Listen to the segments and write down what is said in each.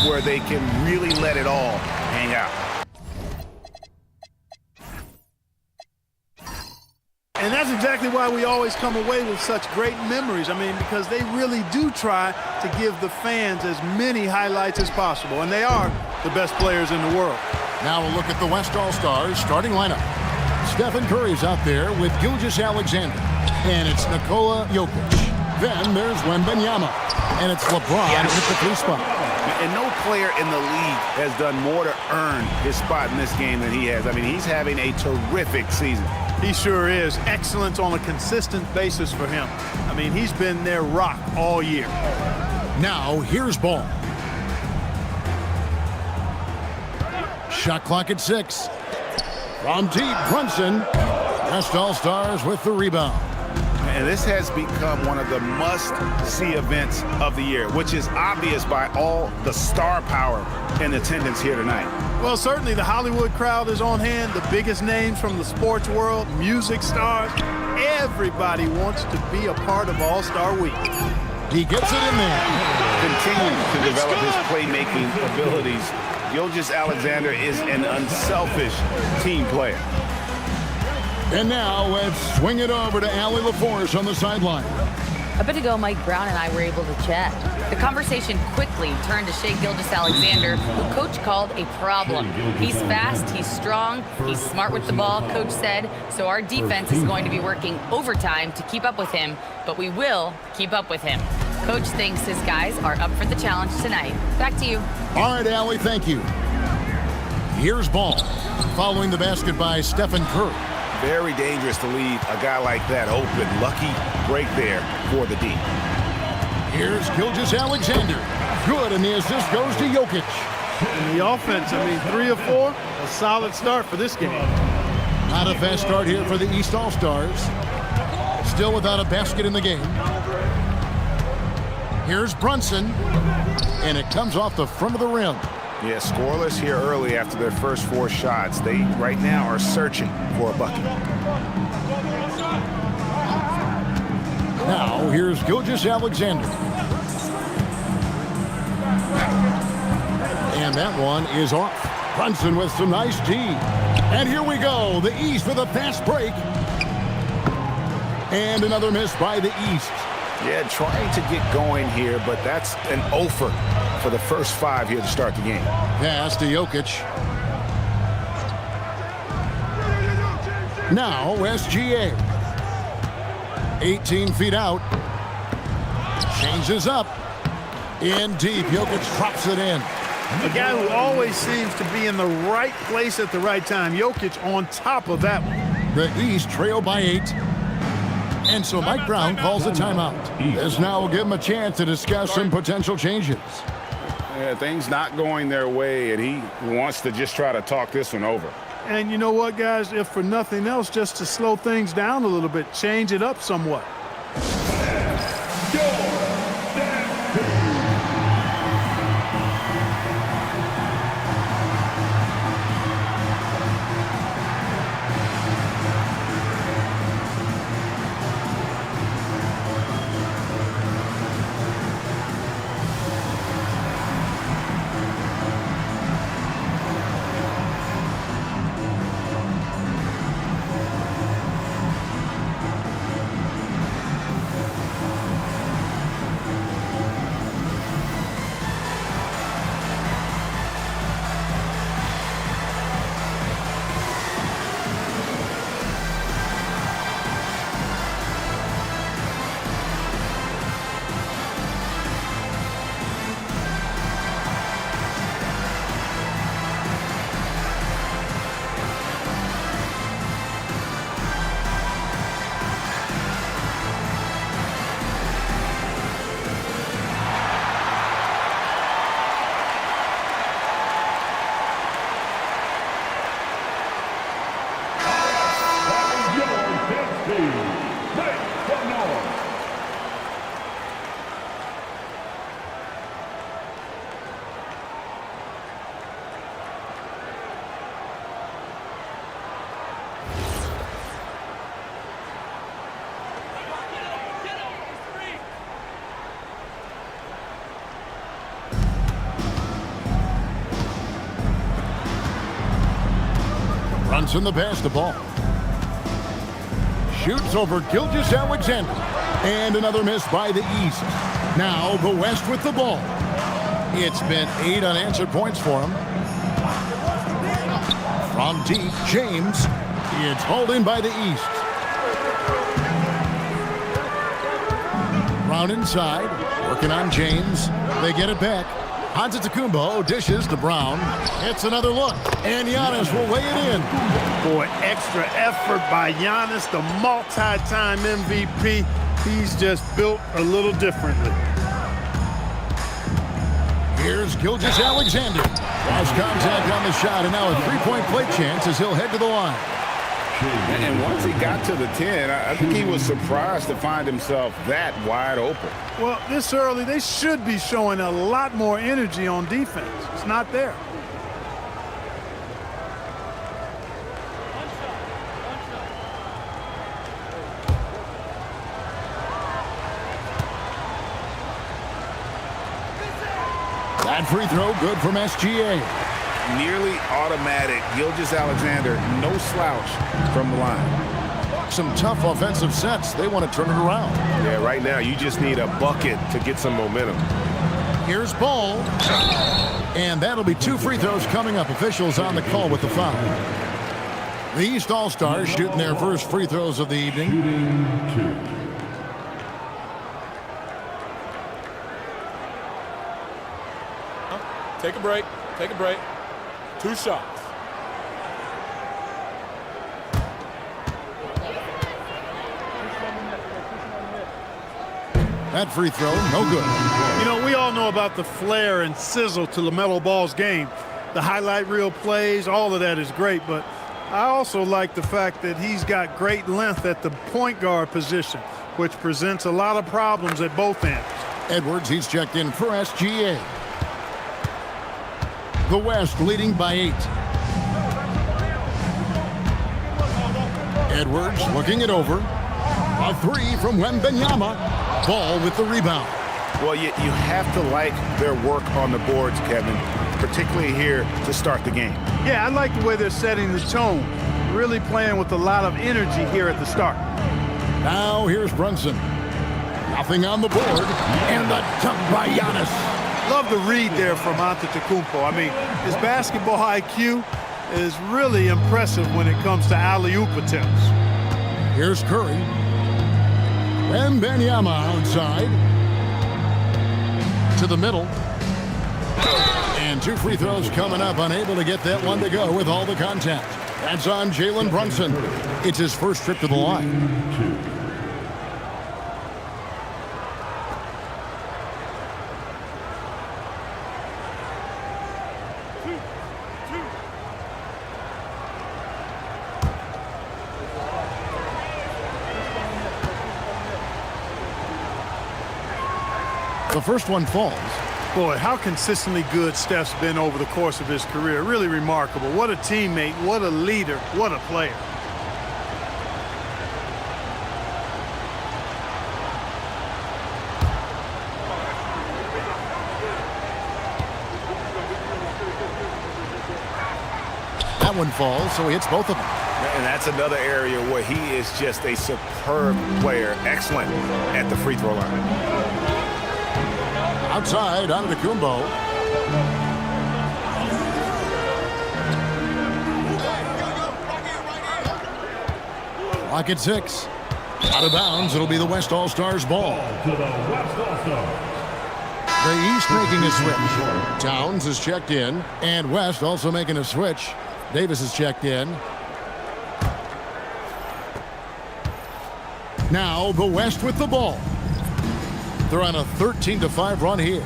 where they can really let it all hang out. And that's exactly why we always come away with such great memories. I mean, because they really do try to give the fans as many highlights as possible. And they are the best players in the world. Now we'll look at the West All-Stars starting lineup. Stephen Curry's out there with Gilgeous-Alexander. And it's Nikola Jokic. Then there's Wembanyama. And it's LeBron at the 3 spot. And no player in the league has done more to earn his spot in this game than he has. I mean, he's having a terrific season. He sure is. Excellence on a consistent basis for him. I mean, he's been their rock all year. Now, here's ball. Shot clock at 6. From deep, Brunson. West All-Stars with the rebound. And this has become one of the must-see events of the year, which is obvious by all the star power in attendance here tonight. Well, certainly the Hollywood crowd is on hand, the biggest names from the sports world, music stars. Everybody wants to be a part of All-Star Week. He gets it in there. Continuing to develop his playmaking abilities, Gilgeous-Alexander is an unselfish team player. And now let's swing it over to Allie LaForce on the sideline. A bit ago, Mike Brown and I were able to chat. The conversation quickly turned to Shai Gilgeous-Alexander, who Coach called a problem. He's fast, he's strong, he's smart with the ball, Coach said, so our defense is going to be working overtime to keep up with him, but we will keep up with him. Coach thinks his guys are up for the challenge tonight. Back to you. All right, Allie, thank you. Here's ball. Following the basket by Stephen Curry. Very dangerous to leave a guy like that open. Lucky break there for the D. Here's Gilgeous-Alexander. Good, and the assist goes to Jokic. In the offense, I mean, 3 of 4, a solid start for this game. Not a fast start here for the East All-Stars. Still without a basket in the game. Here's Brunson, and it comes off the front of the rim. Yeah, scoreless here early after their first 4 shots. They, right now, are searching for a bucket. Now, here's Gilgeous-Alexander. And that one is off. Brunson with some nice D. And here we go. The East with a fast break. And another miss by the East. Yeah, trying to get going here, but that's an offer for the first 5 here to start the game. Pass to Jokic. Now SGA. 18 feet out. Changes up. In deep. Jokic drops it in. A guy who always seems to be in the right place at the right time. Jokic on top of that one. The East trail by 8. And so Mike Brown calls a timeout. This now will give him a chance to discuss some potential changes. Yeah, things not going their way, and he wants to just try to talk this one over. And you know what, guys? If for nothing else, just to slow things down a little bit, change it up somewhat. Brunson the pass the ball. Shoots over Gilgeous Alexander. And another miss by the East. Now the West with the ball. It's been 8 unanswered points for him. From deep, James. It's hauled in by the East. Brown inside. Working on James. They get it back. Antetokounmpo dishes to Brown. It's another look. And Giannis will lay it in. Boy, extra effort by Giannis, the multi-time MVP. He's just built a little differently. Here's Gilgeous Alexander. Lost contact on the shot, and now a three-point play chance as he'll head to the line. And once he got to the 10, I think he was surprised to find himself that wide open. Well, this early, they should be showing a lot more energy on defense. It's not there. That free throw good from SGA. Nearly automatic. Gilgeous Alexander, no slouch from the line. Some tough offensive sets. They want to turn it around. Yeah, right now you just need a bucket to get some momentum. Here's Ball. And that'll be 2 free throws coming up. Officials on the call with the foul. The East All-Stars shooting their first free throws of the evening. Take a break. Take a break. 2 shots. That free throw, no good. You know, we all know about the flair and sizzle to LaMelo Ball's game. The highlight reel plays, all of that is great, but I also like the fact that he's got great length at the point guard position, which presents a lot of problems at both ends. Edwards, he's checked in for SGA. The West leading by 8. Edwards looking it over. A 3 from Wembanyama. Ball with the rebound. Well, you have to like their work on the boards, Kevin, particularly here to start the game. Yeah, I like the way they're setting the tone. Really playing with a lot of energy here at the start. Now here's Brunson. Nothing on the board. And the dunk by Giannis. Love the read there from Antetokounmpo. I mean, his basketball IQ is really impressive when it comes to alley-oop attempts. Here's Curry. Wembanyama outside. To the middle. And 2 free throws coming up. Unable to get that one to go with all the contact. That's on Jalen Brunson. It's his first trip to the line. The first one falls. Boy, how consistently good Steph's been over the course of his career. Really remarkable. What a teammate, what a leader, what a player. That one falls, so he hits both of them. And that's another area where he is just a superb player. Excellent at the free throw line. Outside, Antetokounmpo. Clock at 6. Out of bounds, it'll be the West All-Stars ball. The East making a switch. Towns is checked in, and West also making a switch. Davis is checked in. Now the West with the ball. They're on a 13-5 run here.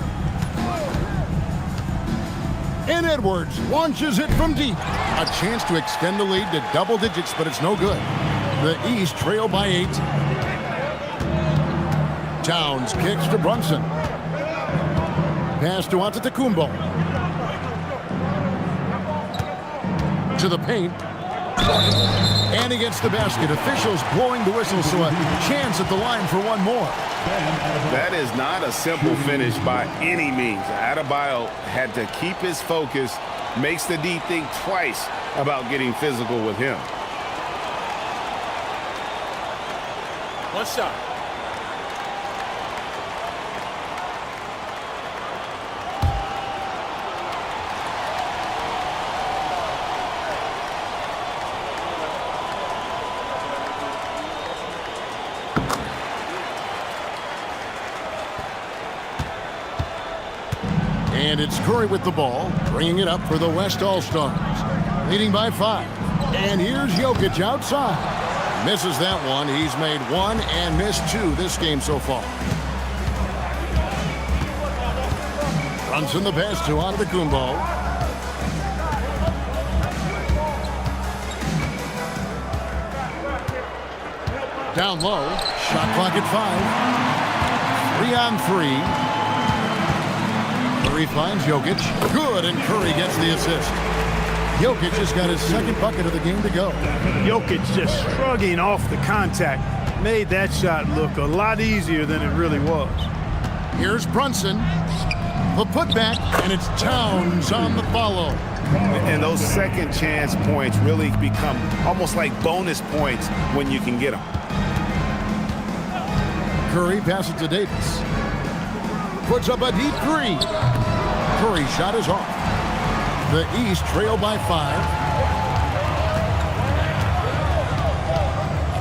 And Edwards launches it from deep. A chance to extend the lead to double digits, but it's no good. The East trail by 8. Towns kicks to Brunson. Pass to Antetokounmpo. To the paint. And against the basket. Officials blowing the whistle, so a chance at the line for one more. That is not a simple finish by any means. Adebayo had to keep his focus, makes the deep think twice about getting physical with him. One shot. And it's Curry with the ball, bringing it up for the West All-Stars. Leading by 5. And here's Jokic outside. Misses that one. He's made 1 and missed 2 this game so far. Brunson the pass to Antetokounmpo. Down low. Shot clock at 5. 3 on 3. Curry finds Jokic. Good, and Curry gets the assist. Jokic has got his second bucket of the game to go. Jokic just shrugging off the contact. Made that shot look a lot easier than it really was. Here's Brunson. The putback, and it's Towns on the follow. And those second chance points really become almost like bonus points when you can get them. Curry passes to Davis. Puts up a deep 3. Curry's shot is off. The East trail by 5.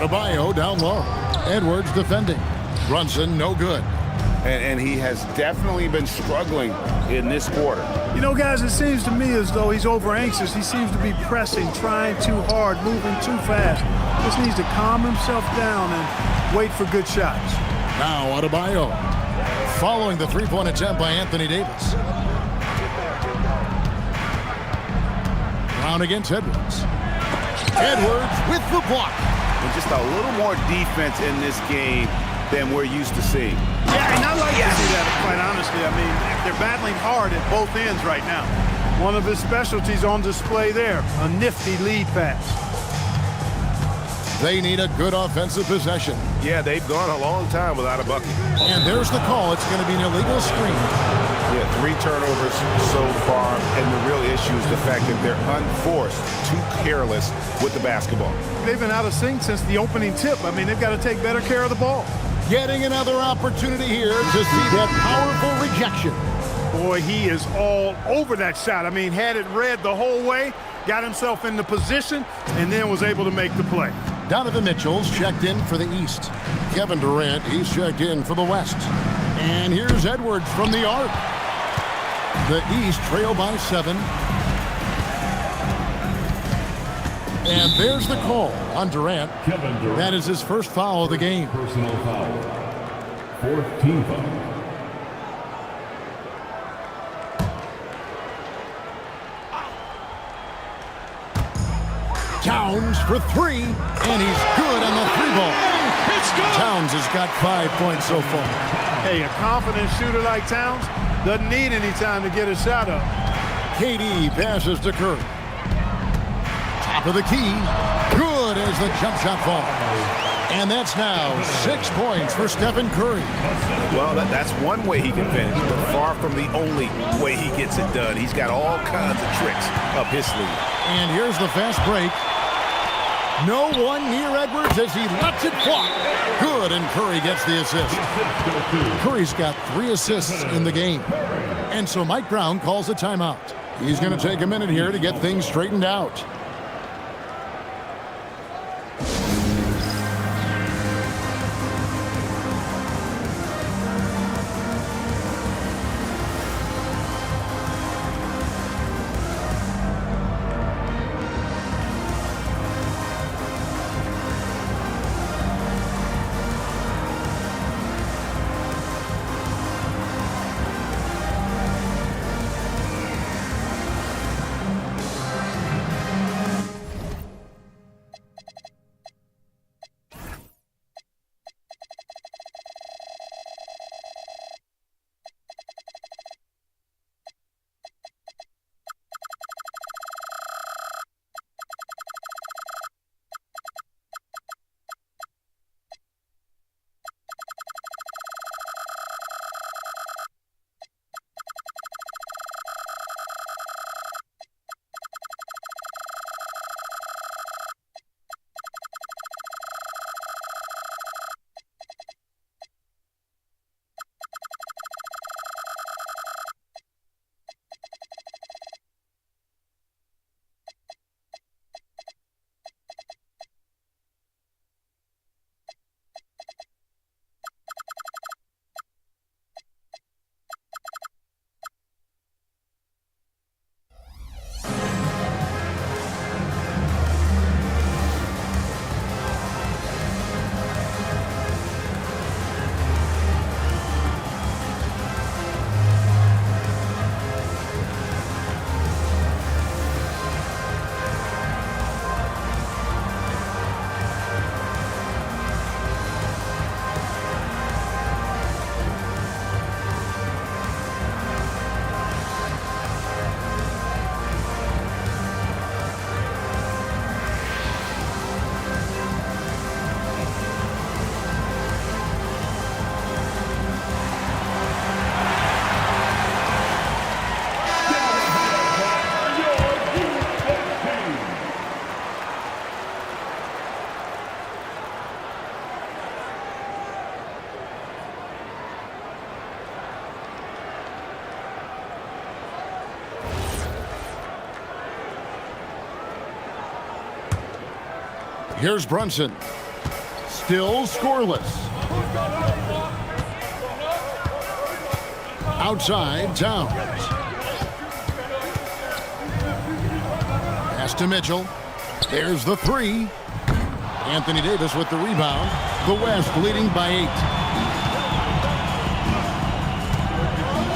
Adebayo down low. Edwards defending. Brunson no good. And he has definitely been struggling in this quarter. You know, guys, it seems to me as though he's over anxious. He seems to be pressing, trying too hard, moving too fast. Just needs to calm himself down and wait for good shots. Now Adebayo. Following the three-point attempt by Anthony Davis. Brown against Edwards. Edwards with the block. And just a little more defense in this game than we're used to seeing. Yeah, and I like to see that, quite honestly. I mean, they're battling hard at both ends right now. One of his specialties on display there, a nifty lead pass. They need a good offensive possession. Yeah, they've gone a long time without a bucket. And there's the call. It's going to be an illegal screen. Yeah, 3 turnovers so far, and the real issue is the fact that they're unforced, too careless with the basketball. They've been out of sync since the opening tip. I mean, they've got to take better care of the ball. Getting another opportunity here to see that powerful rejection. Boy, he is all over that shot. I mean, had it read the whole way, got himself in the position, and then was able to make the play. Donovan Mitchell's checked in for the East. Kevin Durant, he's checked in for the West. And here's Edwards from the arc. The East trail by 7. And there's the call on Durant. That is his first foul of the game. Personal foul. 4th team foul. Towns for 3, and he's good on the 3-ball. It's good. Towns has got 5 points so far. Hey, a confident shooter like Towns doesn't need any time to get a shot up. KD passes to Curry. Top of the key. Good as the jump shot falls. And that's now 6 points for Stephen Curry. Well, that's one way he can finish, but far from the only way he gets it done. He's got all kinds of tricks up his sleeve. And here's the fast break. No one near Edwards as he lets it fly. Good, and Curry gets the assist. Curry's got 3 assists in the game. And so Mike Brown calls a timeout. He's going to take a minute here to get things straightened out. Here's Brunson. Still scoreless. Outside, Towns. Pass to Mitchell. There's the three. Anthony Davis with the rebound. The West leading by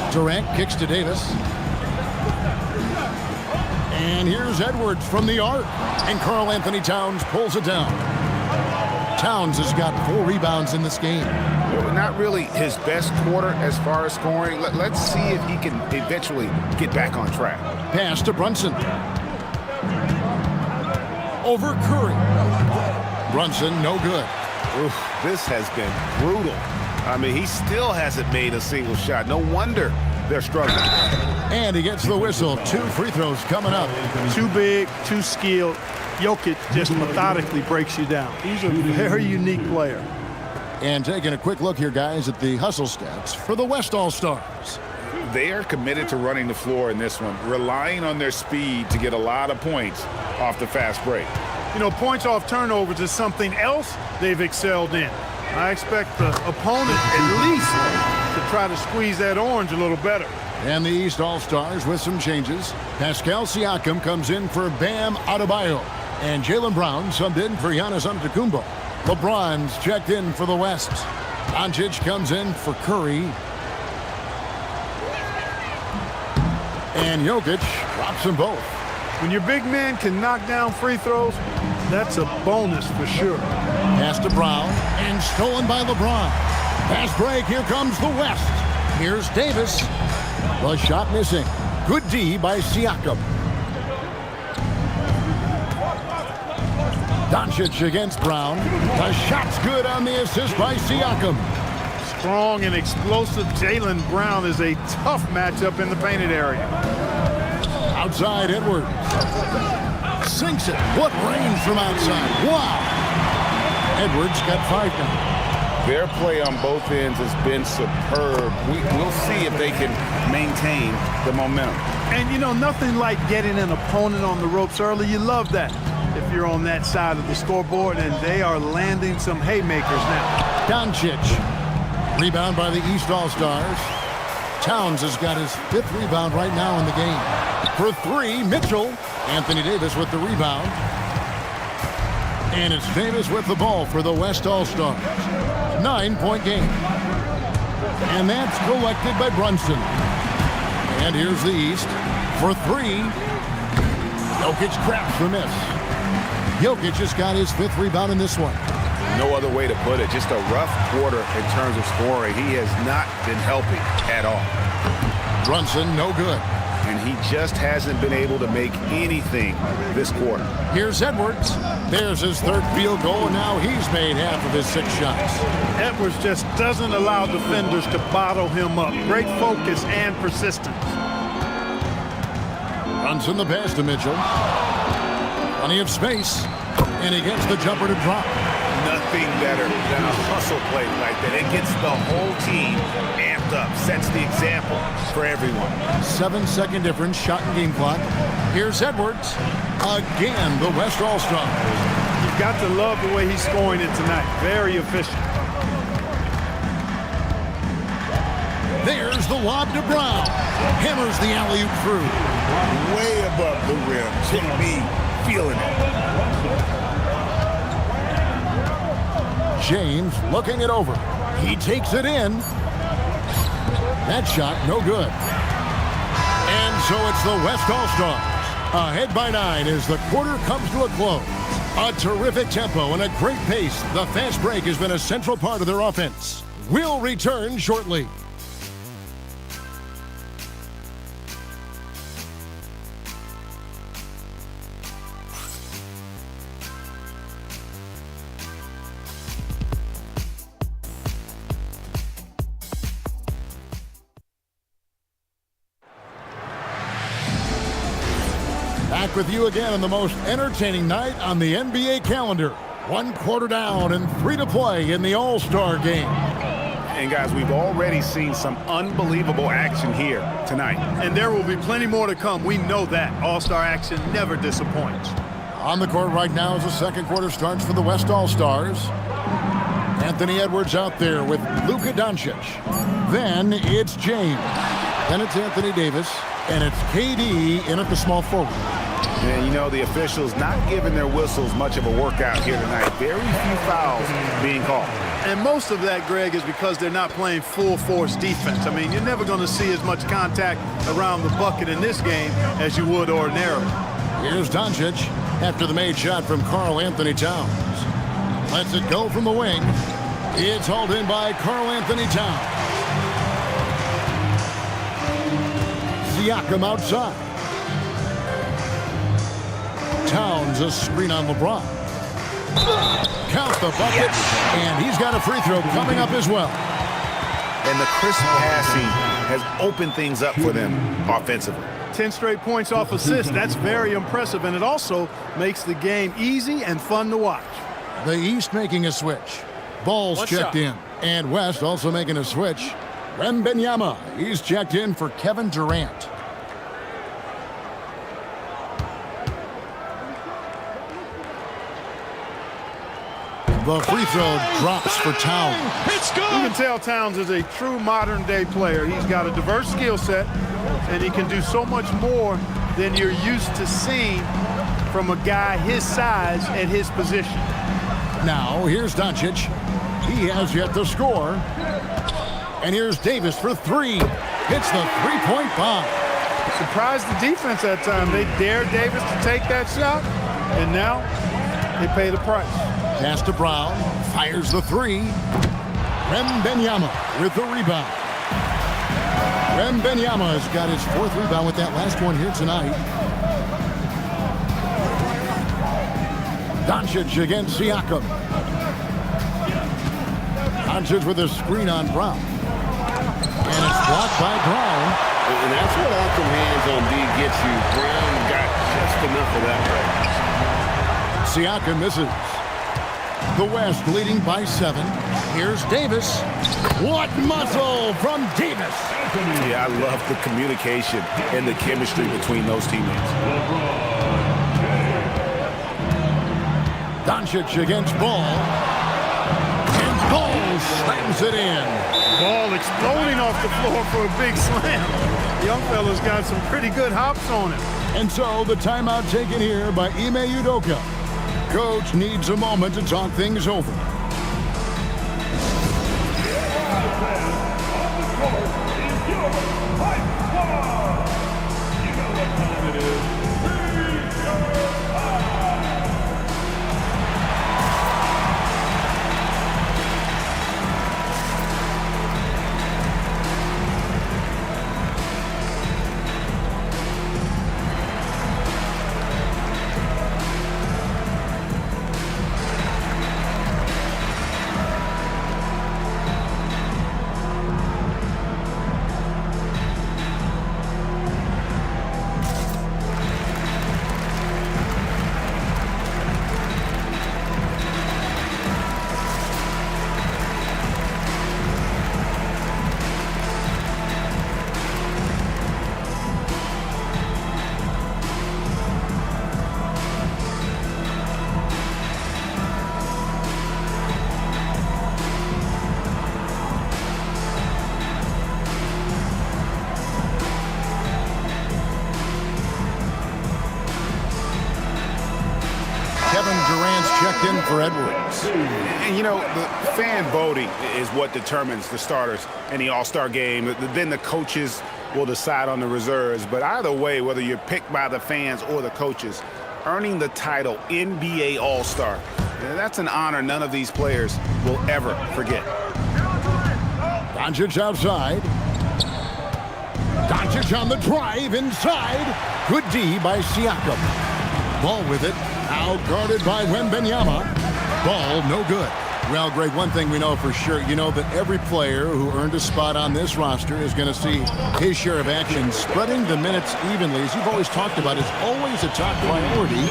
8. Durant kicks to Davis. And here's Edwards from the arc. And Karl Anthony Towns pulls it down. Towns has got 4 rebounds in this game. Not really his best quarter as far as scoring. Let's see if he can eventually get back on track. Pass to Brunson. Over Curry. Brunson, no good. Oof, this has been brutal. I mean, he still hasn't made a single shot. No wonder they're struggling. And he gets the whistle. 2 free throws coming up. Too big, too skilled. Jokic just methodically breaks you down. He's a very unique player. And taking a quick look here, guys, at the hustle stats for the West All-Stars. They are committed to running the floor in this one, relying on their speed to get a lot of points off the fast break. You know, points off turnovers is something else they've excelled in. I expect the opponent at least to try to squeeze that orange a little better. And the East All-Stars with some changes. Pascal Siakam comes in for Bam Adebayo. And Jaylen Brown subbed in for Giannis Antetokounmpo. LeBron's checked in for the West. Doncic comes in for Curry. And Jokic drops them both. When your big man can knock down free throws, that's a bonus for sure. Pass to Brown and stolen by LeBron. Fast break, here comes the West. Here's Davis. The shot missing. Good D by Siakam. Doncic against Brown. The shot's good on the assist by Siakam. Strong and explosive Jaylen Brown is a tough matchup in the painted area. Outside Edwards. Sinks it. What range from outside. Wow. Edwards got 5 now. Their play on both ends has been superb. We'll see if they can maintain the momentum. And, you know, nothing like getting an opponent on the ropes early. You love that if you're on that side of the scoreboard, and they are landing some haymakers now. Doncic. Rebound by the East All-Stars. Towns has got his 5th rebound right now in the game. For 3, Mitchell. Anthony Davis with the rebound. And it's Davis with the ball for the West All-Stars. 9-point game. And that's collected by Brunson. And here's the East. For 3. Jokic grabs the miss. Jokic just got his 5th rebound in this one. No other way to put it. Just a rough quarter in terms of scoring. He has not been helping at all. Brunson, no good. And he just hasn't been able to make anything this quarter. Here's Edwards. There's his 3rd field goal, and now he's made half of his 6 shots. Edwards just doesn't allow defenders to bottle him up. Great focus and persistence. Brunson the pass to Mitchell. Plenty of space. And he gets the jumper to drop. Nothing better than a hustle play like that. It gets the whole team amped up, sets the example for everyone. 7-second difference, shot and game clock. Here's Edwards. Again, the West All-Stars. You've got to love the way he's scoring it tonight. Very efficient. There's the lob to Brown. Hammers the alley-oop through. Way above the rim. JB feeling it. James looking it over. He takes it in. That shot, no good. And so it's the West All-Stars. Ahead by 9 as the quarter comes to a close. A terrific tempo and a great pace. The fast break has been a central part of their offense. We'll return shortly. Back with you again on the most entertaining night on the NBA calendar. 1 quarter down and 3 to play in the All-Star game. And guys, we've already seen some unbelievable action here tonight. And there will be plenty more to come. We know that. All-Star action never disappoints. On the court right now as the second quarter starts for the West All-Stars. Anthony Edwards out there with Luka Doncic. Then it's James. Then it's Anthony Davis. And it's KD in at the small forward. And, you know, the officials not giving their whistles much of a workout here tonight. Very few fouls being called. And most of that, Greg, is because they're not playing full-force defense. I mean, you're never going to see as much contact around the bucket in this game as you would ordinarily. Here's Doncic after the made shot from Karl Anthony Towns. Lets it go from the wing. It's hauled in by Karl Anthony Towns. Siakam outside. Towns a screen on LeBron. Count the bucket, and he's got a free throw coming up as well. And the crisp passing has opened things up for them offensively. 10 straight points off assists. That's very impressive, and it also makes the game easy and fun to watch. The East making a switch. Ball's checked in. And West also making a switch. Wembanyama, he's checked in for Kevin Durant. The free throw drops for Towns. You can tell Towns is a true modern-day player. He's got a diverse skill set, and he can do so much more than you're used to seeing from a guy his size at his position. Now, here's Doncic. He has yet to score. And here's Davis for three. Hits the three-point bomb. Surprised the defense that time. They dared Davis to take that shot, and now they pay the price. Pass to Brown. Fires the three. Wembanyama with the rebound. Wembanyama has got his fourth rebound with that last one here tonight. Doncic against Siakam. Doncic with a screen on Brown. And it's blocked by Brown. And that's what awesome hands on D gets you. Brown got just enough of that. Siakam misses. The West leading by 7. Here's Davis. What muscle from Davis. Yeah, I love the communication and the chemistry between those teammates. Doncic against Ball. And Ball slams it in. Ball exploding off the floor for a big slam. Young fella's got some pretty good hops on him. And so the timeout taken here by Ime Udoka. Coach needs a moment to talk things over. Kevin Durant's checked in for Edwards. And, you know, the fan voting is what determines the starters in the All-Star game. Then the coaches will decide on the reserves. But either way, whether you're picked by the fans or the coaches, earning the title NBA All-Star, that's an honor none of these players will ever forget. Doncic outside. Doncic on the drive inside. Good D by Siakam. Ball with it. Now guarded by Wembanyama. Ball no good. Well, Greg, one thing we know for sure, you know that every player who earned a spot on this roster is going to see his share of action. Spreading the minutes evenly, as you've always talked about, is always a top priority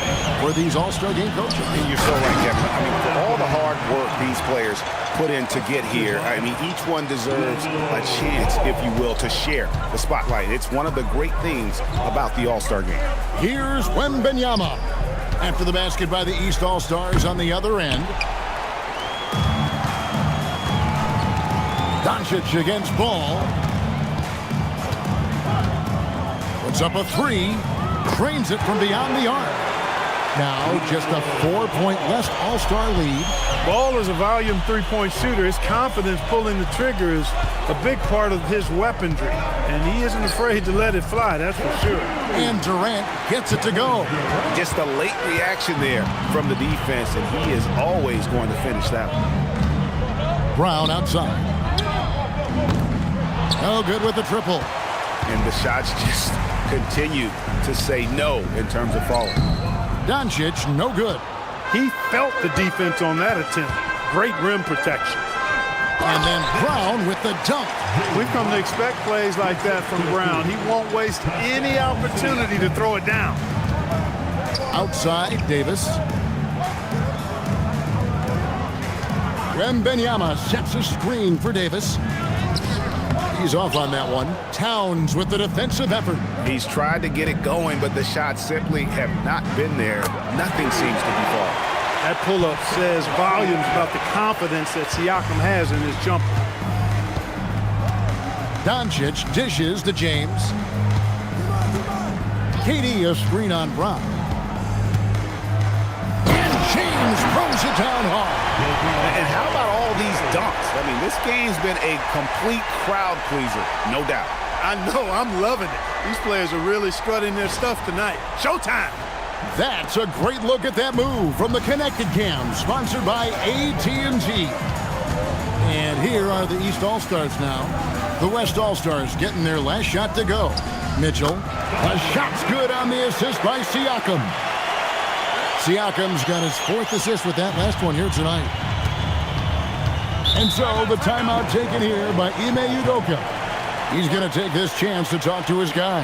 for these All-Star game coaches. And you're so right, Kevin. I mean, for all the hard work these players put in to get here, I mean, each one deserves a chance, if you will, to share the spotlight. It's one of the great things about the All-Star game. Here's Wembanyama. After the basket by the East All-Stars on the other end. Doncic against Ball. Puts up a three. Drains it from beyond the arc. Now just a 4-point West All-Star lead. Ball is a volume three-point shooter. His confidence pulling the trigger is a big part of his weaponry. And he isn't afraid to let it fly, that's for sure. And Durant gets it to go. Just a late reaction there from the defense, and he is always going to finish that one. Brown outside. No good with the triple. And the shots just continue to say no in terms of falling. Doncic, no good. He felt the defense on that attempt. Great rim protection. And then Brown with the dunk. We've come to expect plays like that from Brown. He won't waste any opportunity to throw it down. Outside, Davis. Wembanyama sets a screen for Davis. He's off on that one. Towns with the defensive effort. He's tried to get it going, but the shots simply have not been there. Nothing seems to be falling. That pull-up says volumes about the confidence that Siakam has in his jumper. Doncic dishes to James. KD a screen on Brown. And James throws it down hard. And how about all these dunks? I mean, this game's been a complete crowd pleaser, no doubt. I know, I'm loving it. These players are really strutting their stuff tonight. Showtime! That's a great look at that move from the Connected Cam, sponsored by AT&T. And here are the East All-Stars now. The West All-Stars getting their last shot to go. Mitchell, a shot's good on the assist by Siakam. Siakam's got his fourth assist with that last one here tonight. And so the timeout taken here by Ime Udoka. He's going to take this chance to talk to his guy.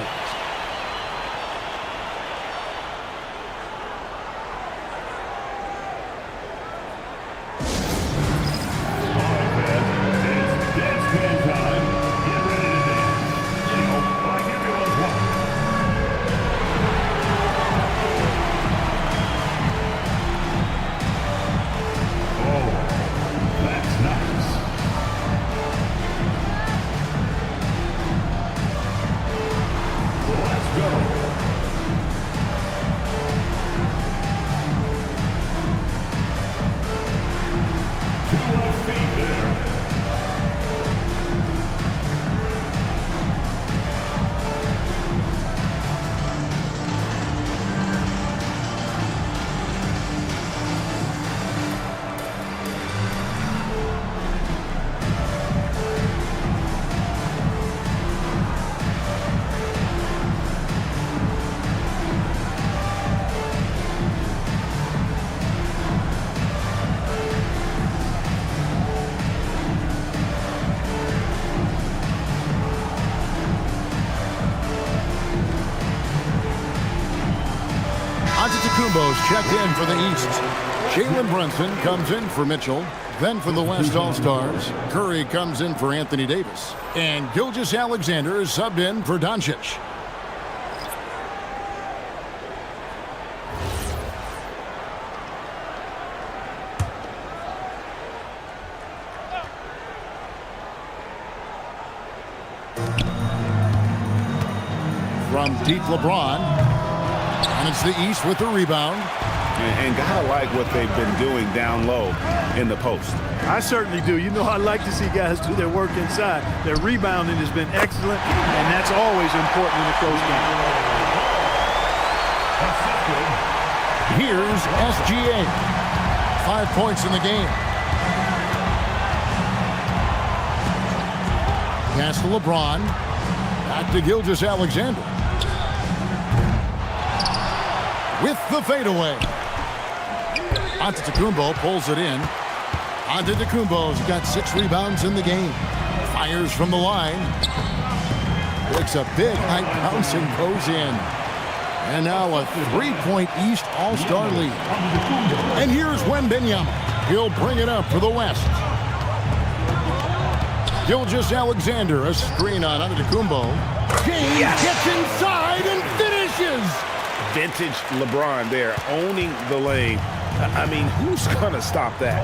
Antetokounmpo's checked in for the East. Jalen Brunson comes in for Mitchell. Then for the West All-Stars, Curry comes in for Anthony Davis. And Gilgeous-Alexander is subbed in for Doncic. From deep, LeBron. And it's the East with the rebound. And gotta like what they've been doing down low in the post. I certainly do. You know, I like to see guys do their work inside. Their rebounding has been excellent, and that's always important in a close game. Here's SGA. 5 points in the game. Pass to LeBron. Back to Gilgeous-Alexander. With the fadeaway. Antetokounmpo pulls it in. Antetokounmpo's got 6 rebounds in the game. Fires from the line. Takes a big high bounce and goes in. And now a 3-point East All-Star lead. And here's Wembanyama. He'll bring it up for the West. Gilgeous-Alexander, a screen on Antetokounmpo. James gets inside and finishes. vintage LeBron there, owning the lane. I mean, who's going to stop that?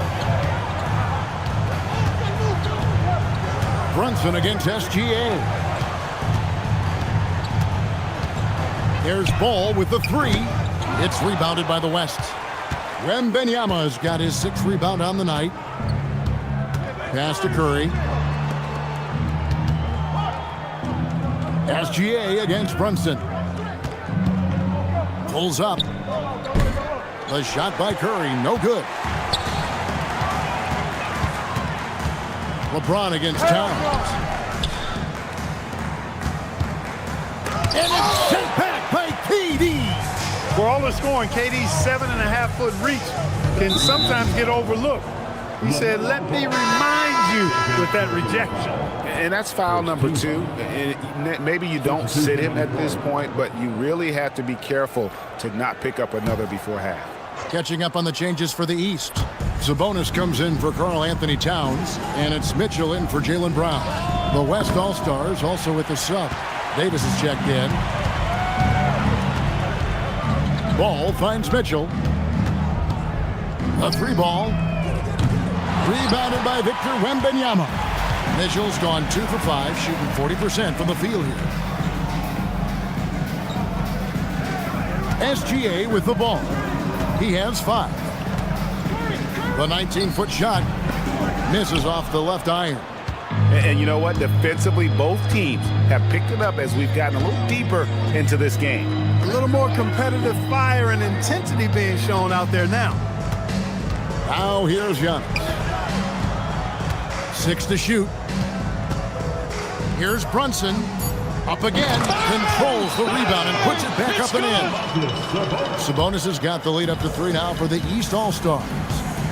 Brunson against SGA. There's Ball with the three. It's rebounded by the West. Wembanyama has got his 6th rebound on the night. Pass to Curry. SGA against Brunson. Pulls up. The shot by Curry, no good. LeBron against Towns. And it's sent back by KD. For all the scoring, KD's 7.5-foot reach can sometimes get overlooked. He said, let me remind you with that rejection. And that's foul number 2. And maybe you don't sit him at this point, but you really have to be careful to not pick up another before half. Catching up on the changes for the East. Sabonis comes in for Karl Anthony Towns, and it's Mitchell in for Jaylen Brown. The West All-Stars also with the sub. Davis is checked in. Ball finds Mitchell. A 3-ball. Rebounded by Victor Wembanyama. Mitchell's gone 2 for 5, shooting 40% from the field here. SGA with the ball. He has 5. The 19-foot shot misses off the left iron. And you know what? Defensively, both teams have picked it up as we've gotten a little deeper into this game. A little more competitive fire and intensity being shown out there now. Now here's Giannis. 6 to shoot. Here's Brunson. Up again. Controls the rebound and puts it back up and in. Sabonis has got the lead up to 3 now for the East All-Stars.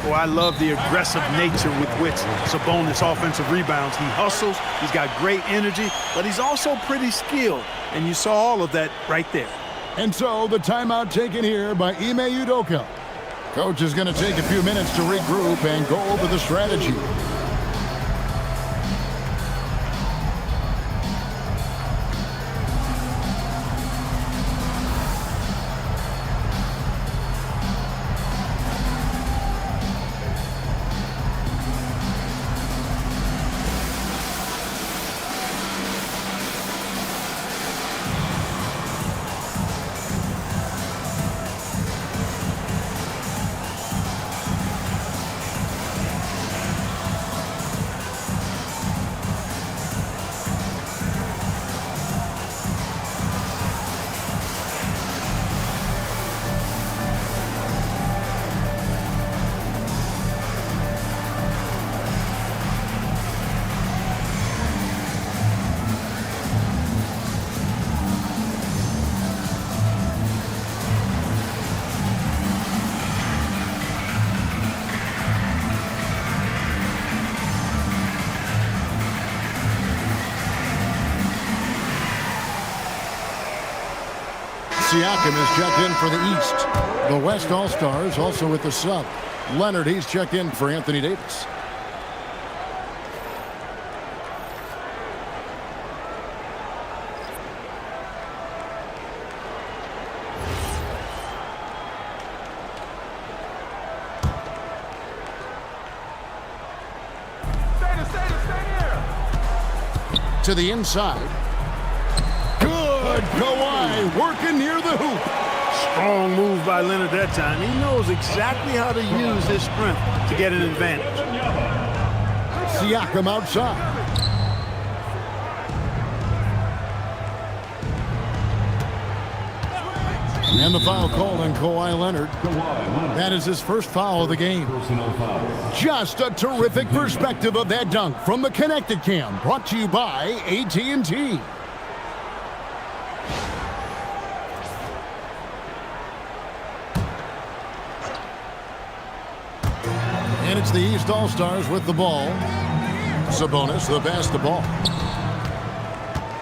Oh, I love the aggressive nature with which Sabonis offensive rebounds. He hustles, he's got great energy, but he's also pretty skilled. And you saw all of that right there. And so the timeout taken here by Ime Udoka. Coach is going to take a few minutes to regroup and go over the strategy. Siakam is checked in for the East. The West All-Stars also with the sub. Leonard, he's checked in for Anthony Davis. To the inside. Good. Kawhi working near the hoop. Strong move by Leonard that time. He knows exactly how to use his strength to get an advantage. Siakam outside. And the foul called on Kawhi Leonard. That is his first foul of the game. Just a terrific perspective of that dunk from the Connected Cam, brought to you by AT&T. And it's the East All-Stars with the ball. Sabonis, the pass the ball.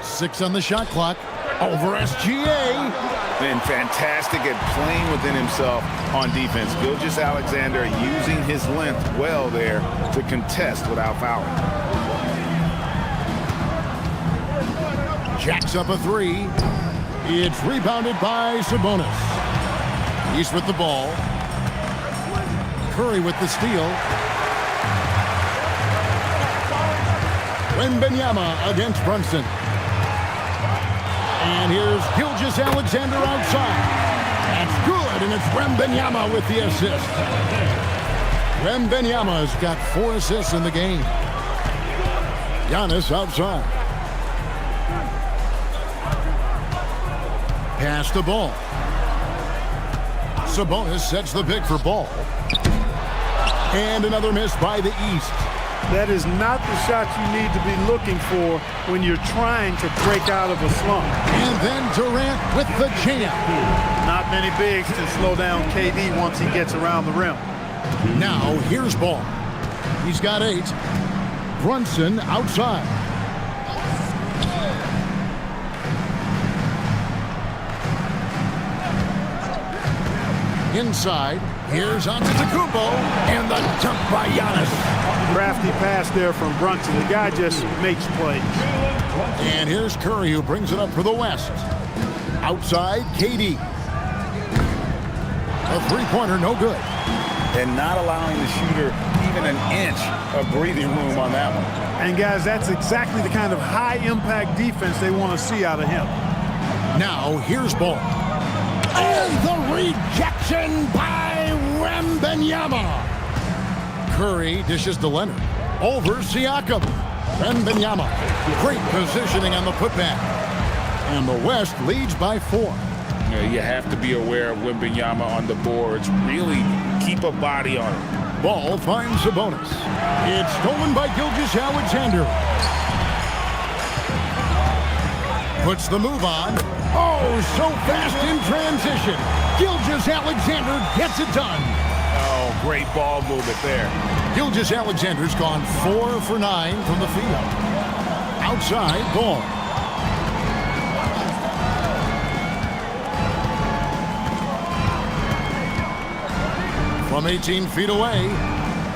6 on the shot clock. Over SGA. Been fantastic at playing within himself on defense. Gilgeous-Alexander using his length well there to contest without fouling. Jacks up a 3. It's rebounded by Sabonis. He's with the ball. Curry with the steal. Wembanyama against Brunson. And here's Gilgeous-Alexander outside. That's good, and it's Wembanyama with the assist. Wembanyama's got 4 assists in the game. Giannis outside. Pass the ball. Sabonis sets the pick for Ball. And another miss by the East. That is not the shot you need to be looking for when you're trying to break out of a slump. And then Durant with the jam. Not many bigs can slow down KD once he gets around the rim. Now here's Ball. He's got 8. Brunson outside. Inside, here's Antetokounmpo, and the dunk by Giannis. Crafty pass there from Brunson. The guy just makes plays. And here's Curry, who brings it up for the West. Outside, KD. A three-pointer, no good. And not allowing the shooter even an inch of breathing room on that one. And guys, that's exactly the kind of high-impact defense they want to see out of him. Now, here's Ball. And the rejection by Wembanyama. Curry dishes to Leonard. Over Siakam. Wembanyama. Great positioning on the putback. And the West leads by 4. You have to be aware of Wembanyama on the boards. Really keep a body on it. Ball finds Sabonis. It's stolen by Gilgeous-Alexander. Puts the move on. Oh, so fast in transition. Gilgeous-Alexander gets it done. Oh, great ball movement there. Gilgeous-Alexander's gone 4 for 9 from the field. Outside, Ball. From 18 feet away,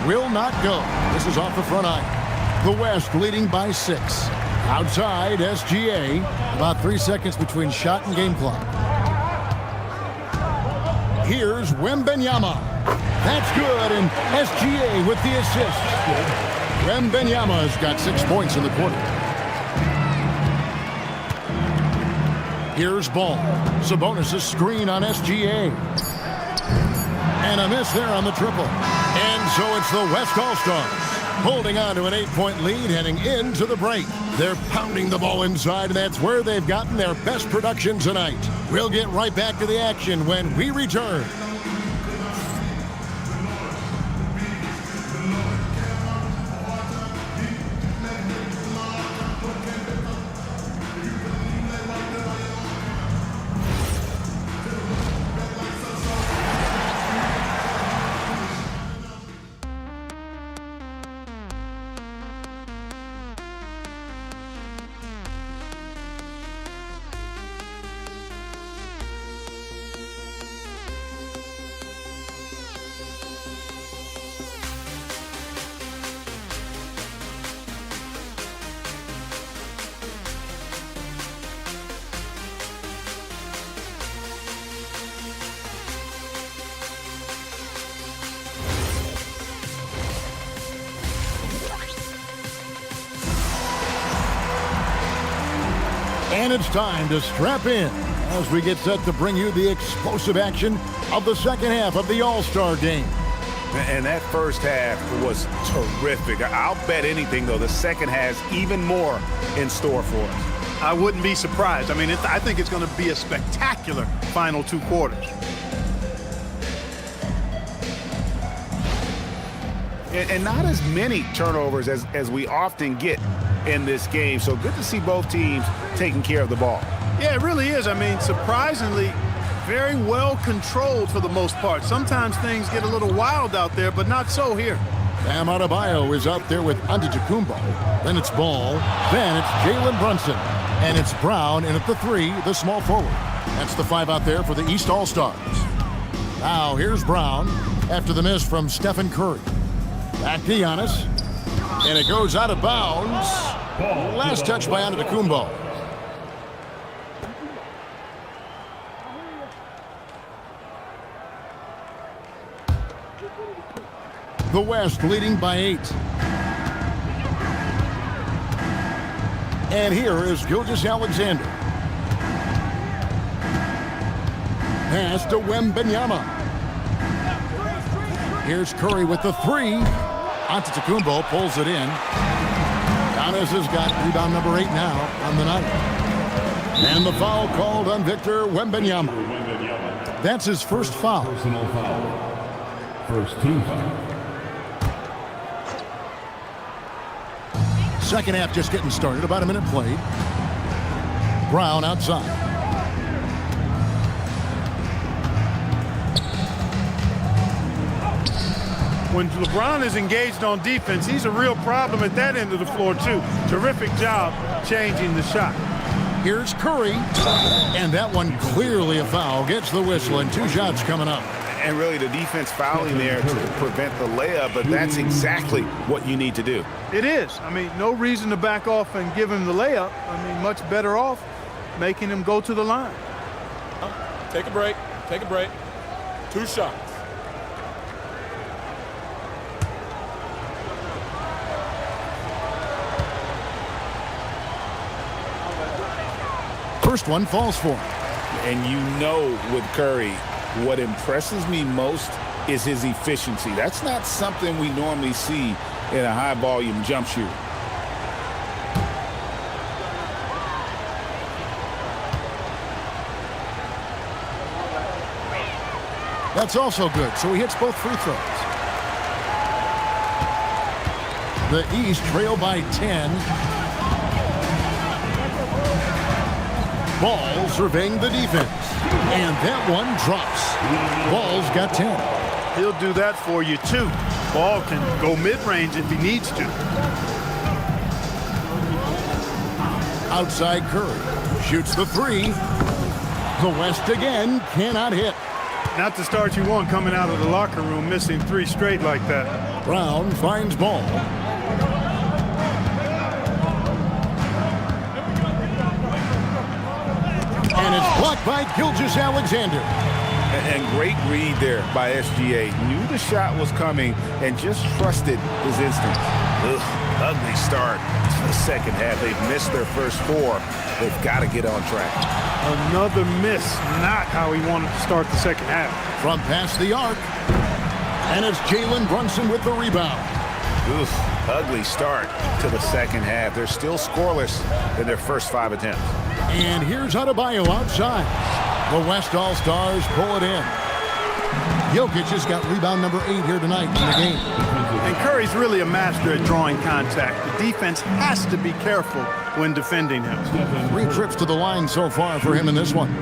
will not go. This is off the front eye. The West leading by 6. Outside, SGA. About 3 seconds between shot and game clock. Here's Wembanyama. That's good, and SGA with the assist. Wembanyama's got 6 points in the quarter. Here's Ball. Sabonis' screen on SGA. And a miss there on the triple. And so it's the West All-Stars holding on to an 8-point lead heading into the break. They're pounding the ball inside, and that's where they've gotten their best production tonight. We'll get right back to the action when we return. And it's time to strap in as we get set to bring you the explosive action of the second half of the All-Star game. And that first half was terrific. I'll bet anything, though, the second has even more in store for us. I wouldn't be surprised. I mean, I think it's going to be a spectacular final 2 quarters. And not as many turnovers as we often get in this game. So good to see both teams taking care of the ball. Yeah, it really is. I mean, surprisingly, very well controlled for the most part. Sometimes things get a little wild out there, but not so here. Bam Adebayo is out there with Antetokounmpo. Then it's Ball. Then it's Jalen Brunson. And it's Brown in at the 3, the small forward. That's the 5 out there for the East All-Stars. Now here's Brown after the miss from Stephen Curry. Back to Giannis. And it goes out of bounds. Last touch by Antetokounmpo. The West leading by 8. And here is Gilgeous-Alexander. Pass to Wembanyama. Here's Curry with the 3. Antetokounmpo pulls it in. Giannis has got rebound number 8 now on the night. And the foul called on Victor Wembanyama. That's his first foul. Personal foul. First team foul. Second half just getting started. About a minute played. Brown outside. When LeBron is engaged on defense, he's a real problem at that end of the floor, too. Terrific job changing the shot. Here's Curry. And that one clearly a foul. Gets the whistle and 2 shots coming up. And really the defense fouling there to prevent the layup, but that's exactly what you need to do. It is. I mean, no reason to back off and give him the layup. I mean, much better off making him go to the line. Take a break. Take a break. 2 shots. First one falls for him. And you know with Curry, what impresses me most is his efficiency. That's not something we normally see in a high-volume jump shooter. That's also good, so he hits both free throws. The East trail by 10. Ball surveying the defense. And that one drops. Ball's got 10. He'll do that for you, too. Ball can go mid-range if he needs to. Outside Curry. Shoots the 3. The West again cannot hit. Not the start you want coming out of the locker room, missing 3 straight like that. Brown finds ball. And it's blocked by Gilgeous-Alexander. And great read there by SGA. Knew the shot was coming and just trusted his instincts. Ugly start to the second half. They've missed their first 4. They've got to get on track. Another miss. Not how he wanted to start the second half. From past the arc. And it's Jalen Brunson with the rebound. Ugly start to the second half. They're still scoreless in their first 5 attempts. And here's Adebayo outside. The West All-Stars pull it in. Jokic has got rebound number 8 here tonight in the game. And Curry's really a master at drawing contact. The defense has to be careful when defending him. 3 trips to the line so far for him in this one.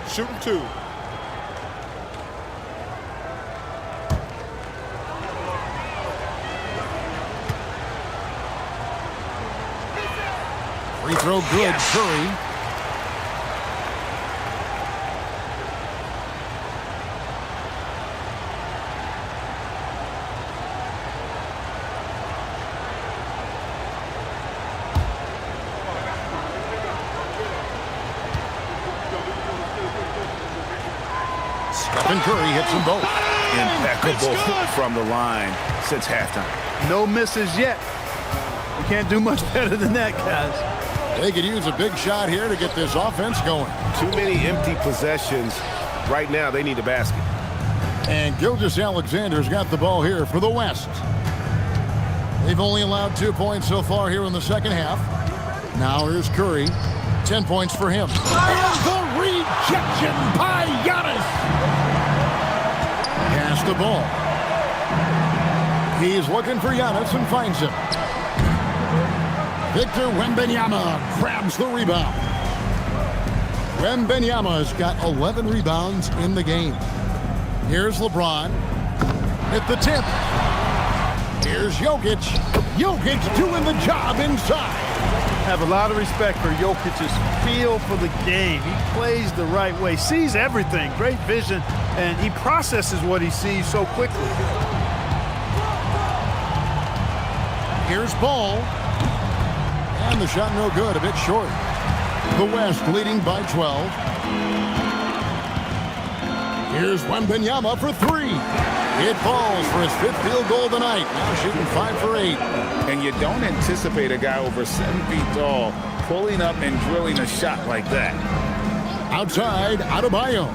Shooting 2. Free throw good, Curry. Stephen Curry hits them both. Impeccable from the line since halftime. No misses yet. You can't do much better than that, guys. They could use a big shot here to get this offense going. Too many empty possessions. Right now, they need a basket. And Gilgeous-Alexander's got the ball here for the West. They've only allowed 2 points so far here in the second half. Now here's Curry. 10 points for him. And the rejection by Giannis. Pass the ball. He's looking for Giannis and finds him. Victor Wembanyama grabs the rebound. Wembanyama's got 11 rebounds in the game. Here's LeBron at the tip. Here's Jokic. Jokic doing the job inside. Have a lot of respect for Jokic's feel for the game. He plays the right way, sees everything, great vision, and he processes what he sees so quickly. Here's Ball. And the shot no good, a bit short. The West leading by 12. Here's Wembanyama for three. It falls for his 5th field goal of the night. Now shooting 5 for 8. And you don't anticipate a guy over 7 feet tall pulling up and drilling a shot like that. Outside, Adebayo.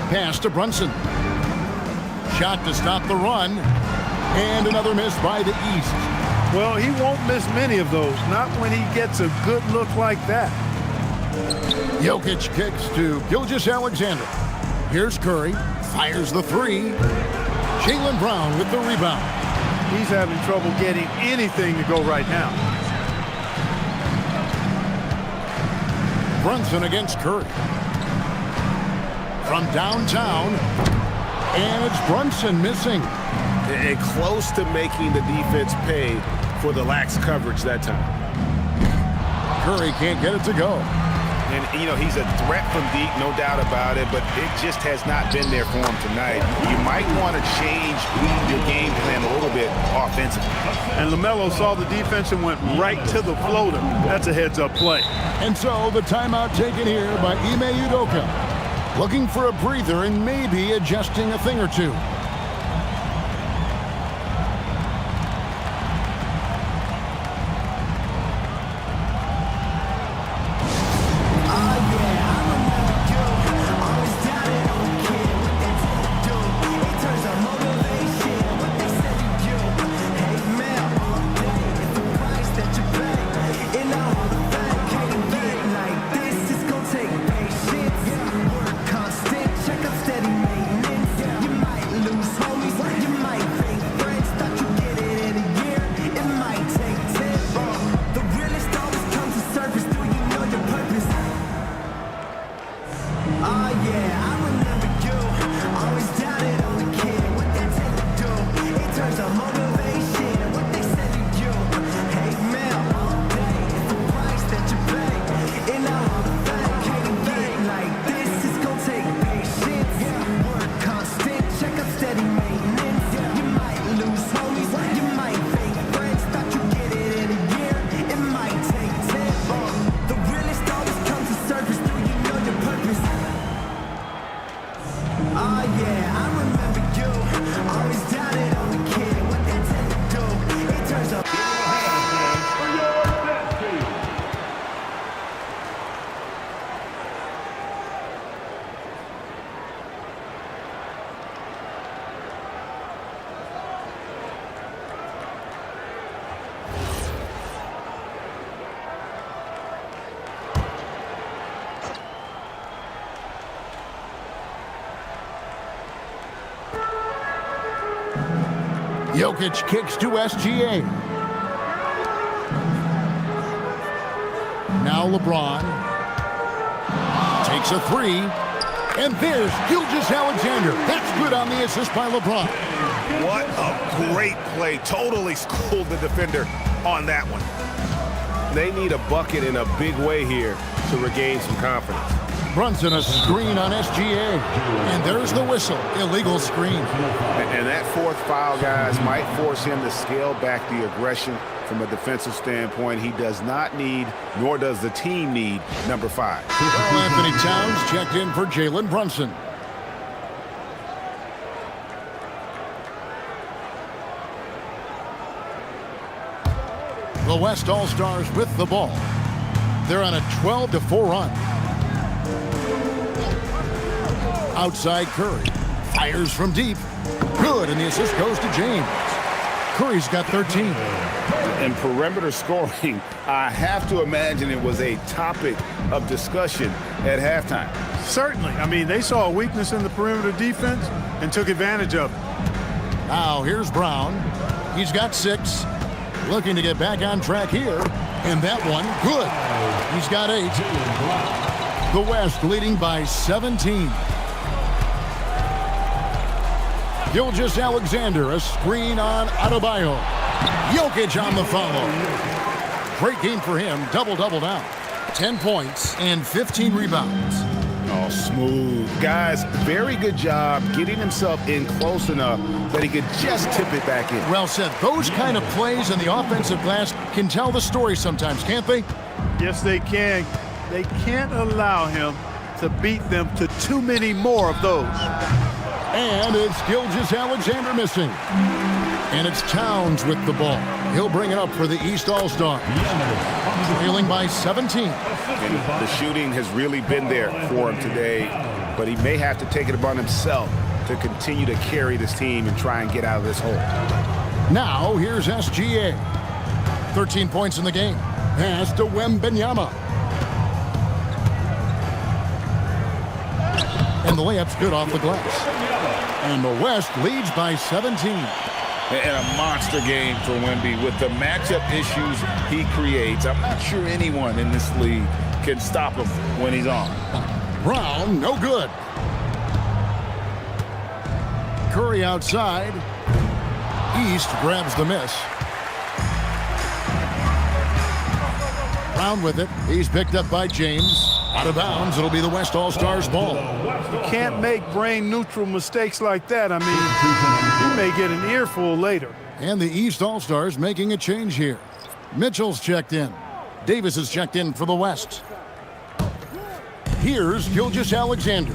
Pass to Brunson. Shot to stop the run. And another miss by the East. Well, he won't miss many of those, not when he gets a good look like that. Jokic kicks to Gilgeous-Alexander. Here's Curry. Fires the three. Jaylen Brown with the rebound. He's having trouble getting anything to go right now. Brunson against Curry. From downtown. And it's Brunson missing. And close to making the defense pay for the lax coverage that time. Curry can't get it to go. And, you know, he's a threat from deep, no doubt about it, but it just has not been there for him tonight. You might want to change your game plan a little bit offensively. And LaMelo saw the defense and went right to the floater. That's a heads-up play. And so the timeout taken here by Ime Udoka. Looking for a breather and maybe adjusting a thing or two. Jokic kicks to SGA. Now LeBron takes a three. And there's Gilgeous-Alexander. That's good on the assist by LeBron. What a great play. Totally schooled the defender on that one. They need a bucket in a big way here to regain some confidence. Brunson a screen on SGA. And there's the whistle. Illegal screen. And that fourth foul, guys, might force him to scale back the aggression from a defensive standpoint. He does not need, nor does the team need, number 5. Well, Anthony Towns checked in for Jalen Brunson. The West All-Stars with the ball. They're on a 12-4 run. Outside Curry. Fires from deep. Good, and the assist goes to James. Curry's got 13. And perimeter scoring, I have to imagine it was a topic of discussion at halftime. Certainly. I mean, they saw a weakness in the perimeter defense and took advantage of it. Now, here's Brown. He's got 6. Looking to get back on track here. And that one, good. He's got 8. The West leading by 17. Gilgeous-Alexander, a screen on Adebayo. Jokic on the follow. Great game for him. Double-double now. 10 points and 15 rebounds. Oh, smooth. Guys, very good job getting himself in close enough that he could just tip it back in. Well said. Those kind of plays in the offensive glass can tell the story sometimes, can't they? Yes, they can. They can't allow him to beat them to too many more of those. And it's Gilgeous-Alexander missing. And it's Towns with the ball. He'll bring it up for the East All-Star. Trailing by 17. And the shooting has really been there for him today, but he may have to take it upon himself to continue to carry this team and try and get out of this hole. Now, here's SGA. 13 points in the game. Pass to Wembanyama. And the layup's good off the glass. And the West leads by 17. And a monster game for Wemby with the matchup issues he creates. I'm not sure anyone in this league can stop him when he's on. Brown, no good. Curry outside. East grabs the miss. Brown with it. He's picked up by James. Out of bounds. It'll be the West All-Stars ball. You can't make brain-neutral mistakes like that. I mean, you may get an earful later. And the East All-Stars making a change here. Mitchell's checked in. Davis is checked in for the West. Here's Gilgeous-Alexander.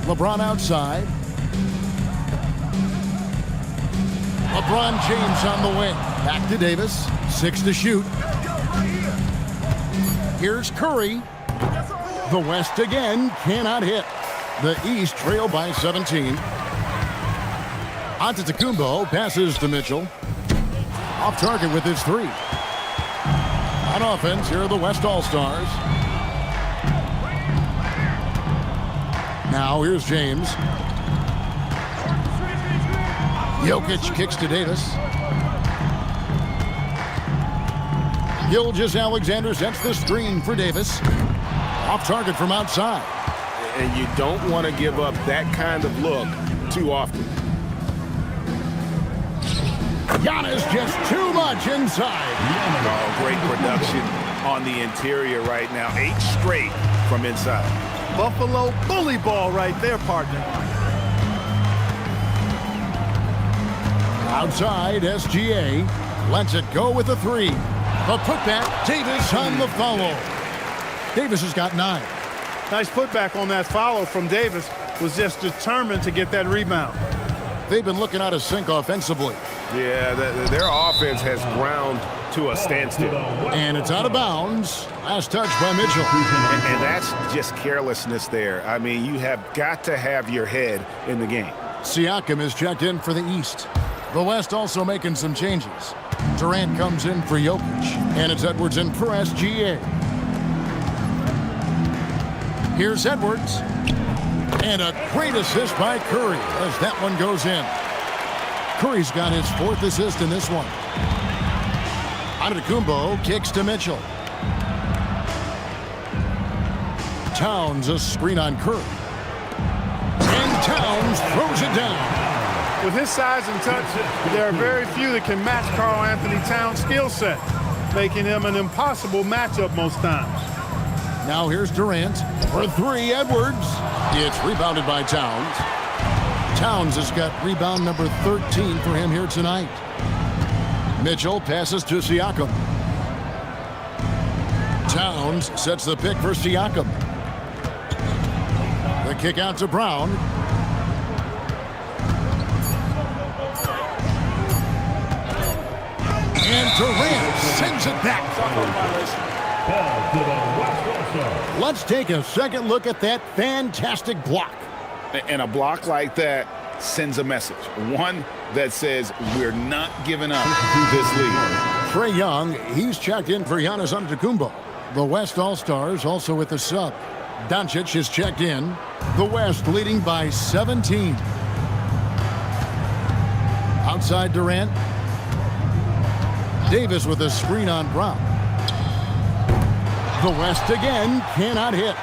LeBron outside. LeBron James on the wing. Back to Davis. 6 to shoot. Here's Curry. The West again cannot hit. The East trail by 17. Antetokounmpo passes to Mitchell. Off target with his 3. On offense, here are the West All-Stars. Now here's James. Jokic kicks to Davis. Gilgeous-Alexander sets the screen for Davis. Off target from outside. And you don't want to give up that kind of look too often. Giannis just too much inside. Oh, great production on the interior right now. 8 straight from inside. Buffalo bully ball right there, partner. Outside, SGA lets it go with a 3. The putback, Davis on the follow. Davis has got 9. Nice putback on that follow from Davis. Was just determined to get that rebound. They've been looking out of sync offensively. Yeah, their offense has ground to a standstill. And it's out of bounds. Last touch by Mitchell. And that's just carelessness there. I mean, you have got to have your head in the game. Siakam is checked in for the East. The West also making some changes. Durant comes in for Jokic. And it's Edwards in for SGA. Here's Edwards. And a great assist by Curry as that one goes in. Curry's got his 4th assist in this one. Antetokounmpo kicks to Mitchell. Towns a screen on Curry. And Towns throws it down. With his size and touch, there are very few that can match Karl Anthony Towns' skill set, making him an impossible matchup most times. Now here's Durant for 3. Edwards. It's rebounded by Towns. Towns has got rebound number 13 for him here tonight. Mitchell passes to Siakam. Towns sets the pick for Siakam. The kick out to Brown. And Durant sends it back. Let's take a second look at that fantastic block. And a block like that sends a message. One that says we're not giving up this lead. Trae Young, he's checked in for Giannis Antetokounmpo. The West All-Stars also with the sub. Doncic is checked in. The West leading by 17. Outside Durant. Davis with a screen on Brown. The West again cannot hit.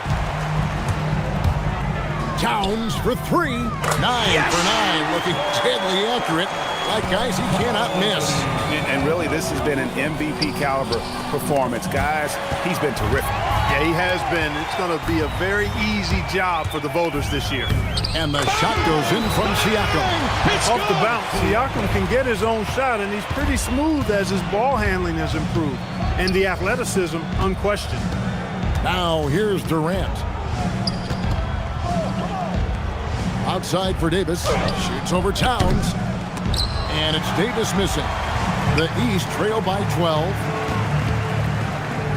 Towns for 3. 9 for 9. Looking deadly accurate. Like guys he cannot miss. And really, this has been an MVP caliber performance. Guys, he's been terrific. Yeah, he has been. It's going to be a very easy job for the voters this year. And the shot goes in from Siakam. Off the bounce, Siakam can get his own shot, and he's pretty smooth as his ball handling has improved. And the athleticism, unquestioned. Now here's Durant. Outside for Davis. Shoots over Towns. And it's Davis missing. The East trail by 12.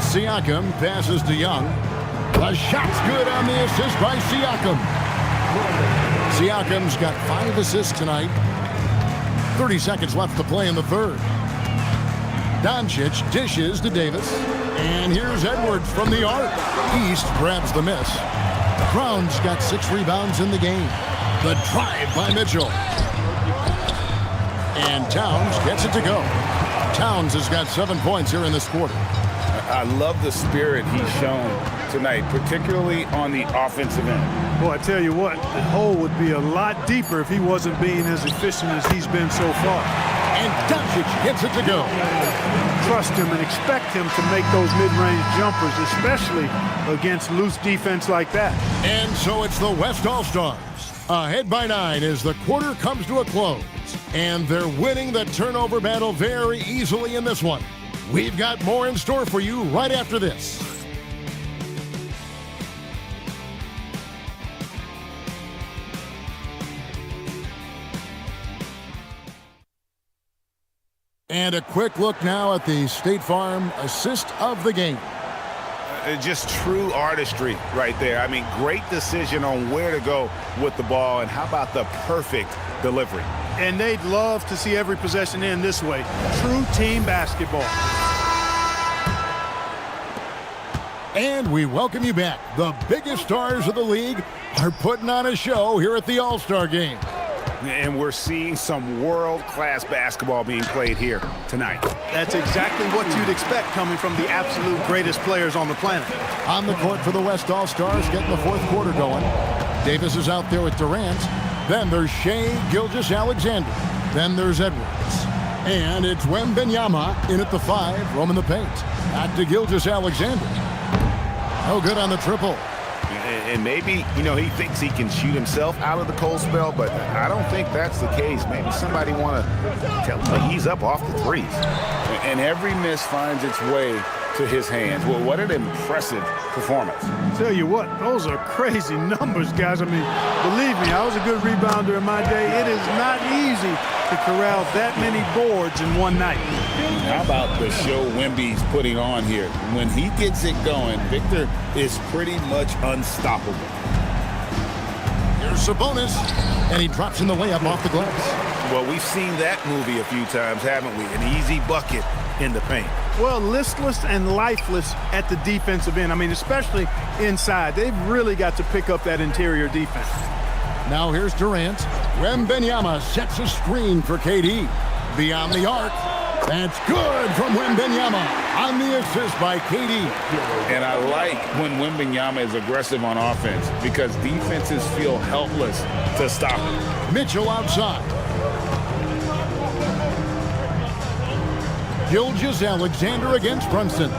Siakam passes to Young. The shot's good on the assist by Siakam. Siakam's got 5 assists tonight. 30 seconds left to play in the third. Doncic dishes to Davis. And here's Edwards from the arc. East grabs the miss. Brown's got 6 rebounds in the game. The drive by Mitchell. And Towns gets it to go. Towns has got 7 points here in this quarter. I love the spirit he's shown tonight, particularly on the offensive end. Boy, I tell you what, the hole would be a lot deeper if he wasn't being as efficient as he's been so far. And Doncic gets it to go. Trust him and expect him to make those mid-range jumpers, especially against loose defense like that. And so it's the West All-Stars. Ahead by 9 as the quarter comes to a close. And they're winning the turnover battle very easily in this one. We've got more in store for you right after this. And a quick look now at the State Farm assist of the game. Just true artistry right there. I mean, great decision on where to go with the ball, and how about the perfect delivery? And they'd love to see every possession end this way. True team basketball. And we welcome you back. The biggest stars of the league are putting on a show here at the All-Star Game. And we're seeing some world-class basketball being played here tonight. That's exactly what you'd expect coming from the absolute greatest players on the planet. On the court for the West All-Stars, getting the fourth quarter going. Davis is out there with Durant. Then there's Shai Gilgeous-Alexander. Then there's Edwards. And it's Wembanyama in at the 5, roaming the paint. Back to Gilgeous-Alexander. No good on the triple. And maybe, you know, he thinks he can shoot himself out of the cold spell, but I don't think that's the case. Maybe somebody want to tell him to ease up off the threes. And every miss finds its way to his hands. Well, what an impressive performance. Tell you what, those are crazy numbers, guys. I mean, believe me, I was a good rebounder in my day. It is not easy to corral that many boards in one night. How about the show Wemby's putting on here? When he gets it going, Victor is pretty much unstoppable. Here's Sabonis, and he drops in the layup off the glass. Well, we've seen that movie a few times, haven't we? An easy bucket in the paint. Well, listless and lifeless at the defensive end. I mean, especially inside. They've really got to pick up that interior defense. Now here's Durant. Wembanyama sets a screen for KD. Beyond the arc. That's good from Wembanyama on the assist by KD. And I like when Wembanyama is aggressive on offense because defenses feel helpless to stop him. Mitchell outside. Gilgeous-Alexander against Brunson.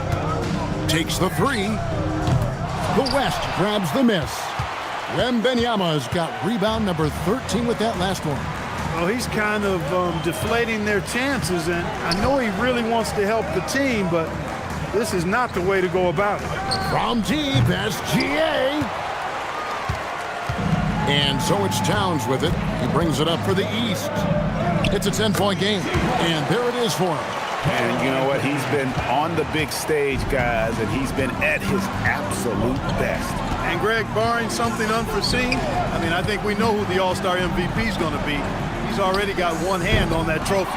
Takes the 3. The West grabs the miss. Wembanyama's got rebound number 13 with that last one. Well, he's kind of deflating their chances, and I know he really wants to help the team, but this is not the way to go about it. From deep, SGA. And so it's Towns with it. He brings it up for the East. It's a 10-point game, and there it is for him. And you know what? He's been on the big stage, guys, and he's been at his absolute best. And Greg, barring something unforeseen, I mean, I think we know who the All-Star MVP is going to be. He's already got one hand on that trophy.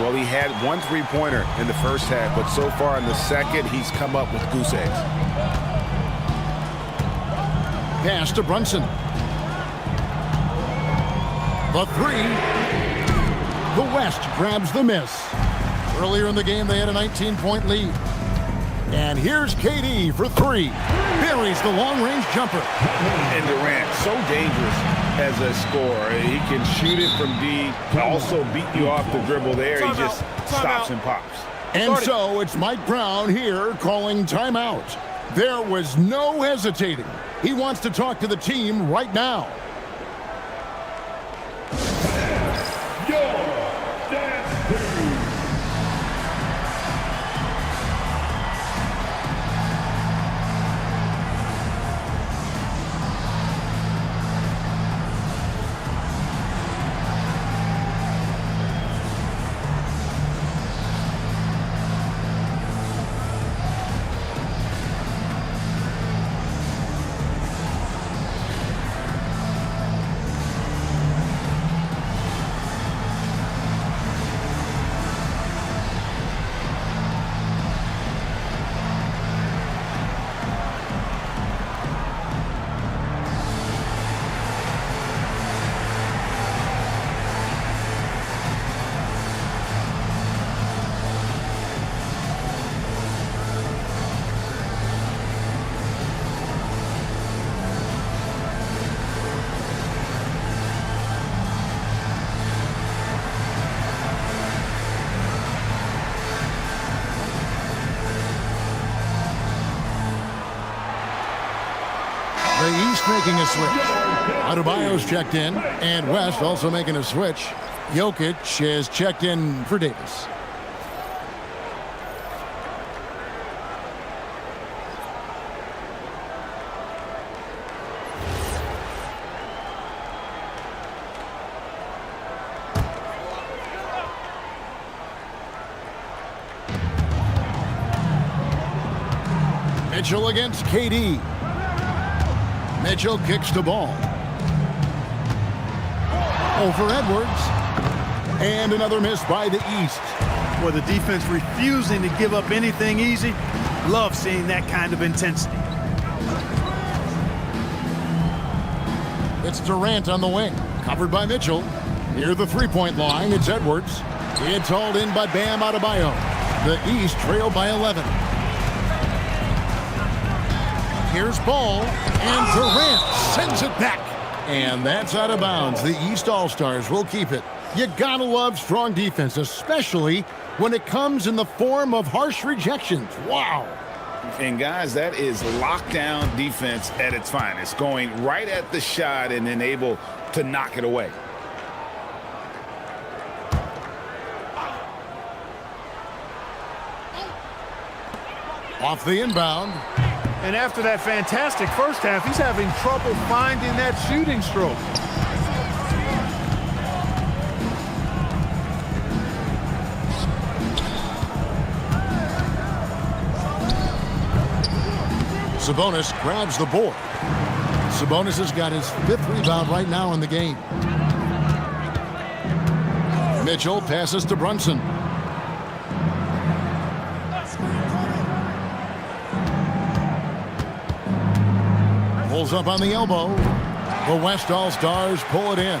Well, he had one three-pointer in the first half, but so far in the second, he's come up with goose eggs. Pass to Brunson. The 3. The West grabs the miss. Earlier in the game, they had a 19-point lead. And here's KD for three. Buries the long-range jumper. And Durant, so dangerous as a scorer. He can shoot it from deep, also beat you off the dribble there. He just stops and pops. And so it's Mike Brown here calling timeout. There was no hesitating. He wants to talk to the team right now. The East making a switch. Adebayo's checked in, and West also making a switch. Jokic is checked in for Davis. Mitchell against KD. Mitchell kicks the ball. Over Edwards. And another miss by the East. Well, the defense refusing to give up anything easy. Love seeing that kind of intensity. It's Durant on the wing. Covered by Mitchell. Near the three-point line, it's Edwards. It's hauled in by Bam Adebayo. The East trail by 11. Here's Ball, and Durant sends it back. And that's out of bounds. The East All-Stars will keep it. You gotta love strong defense, especially when it comes in the form of harsh rejections. Wow. And guys, that is lockdown defense at its finest, going right at the shot and then able to knock it away. Off the inbound. And after that fantastic first half, he's having trouble finding that shooting stroke. Sabonis grabs the board. Sabonis has got his 5th rebound right now in the game. Mitchell passes to Brunson. Pulls up on the elbow. The West All-Stars pull it in.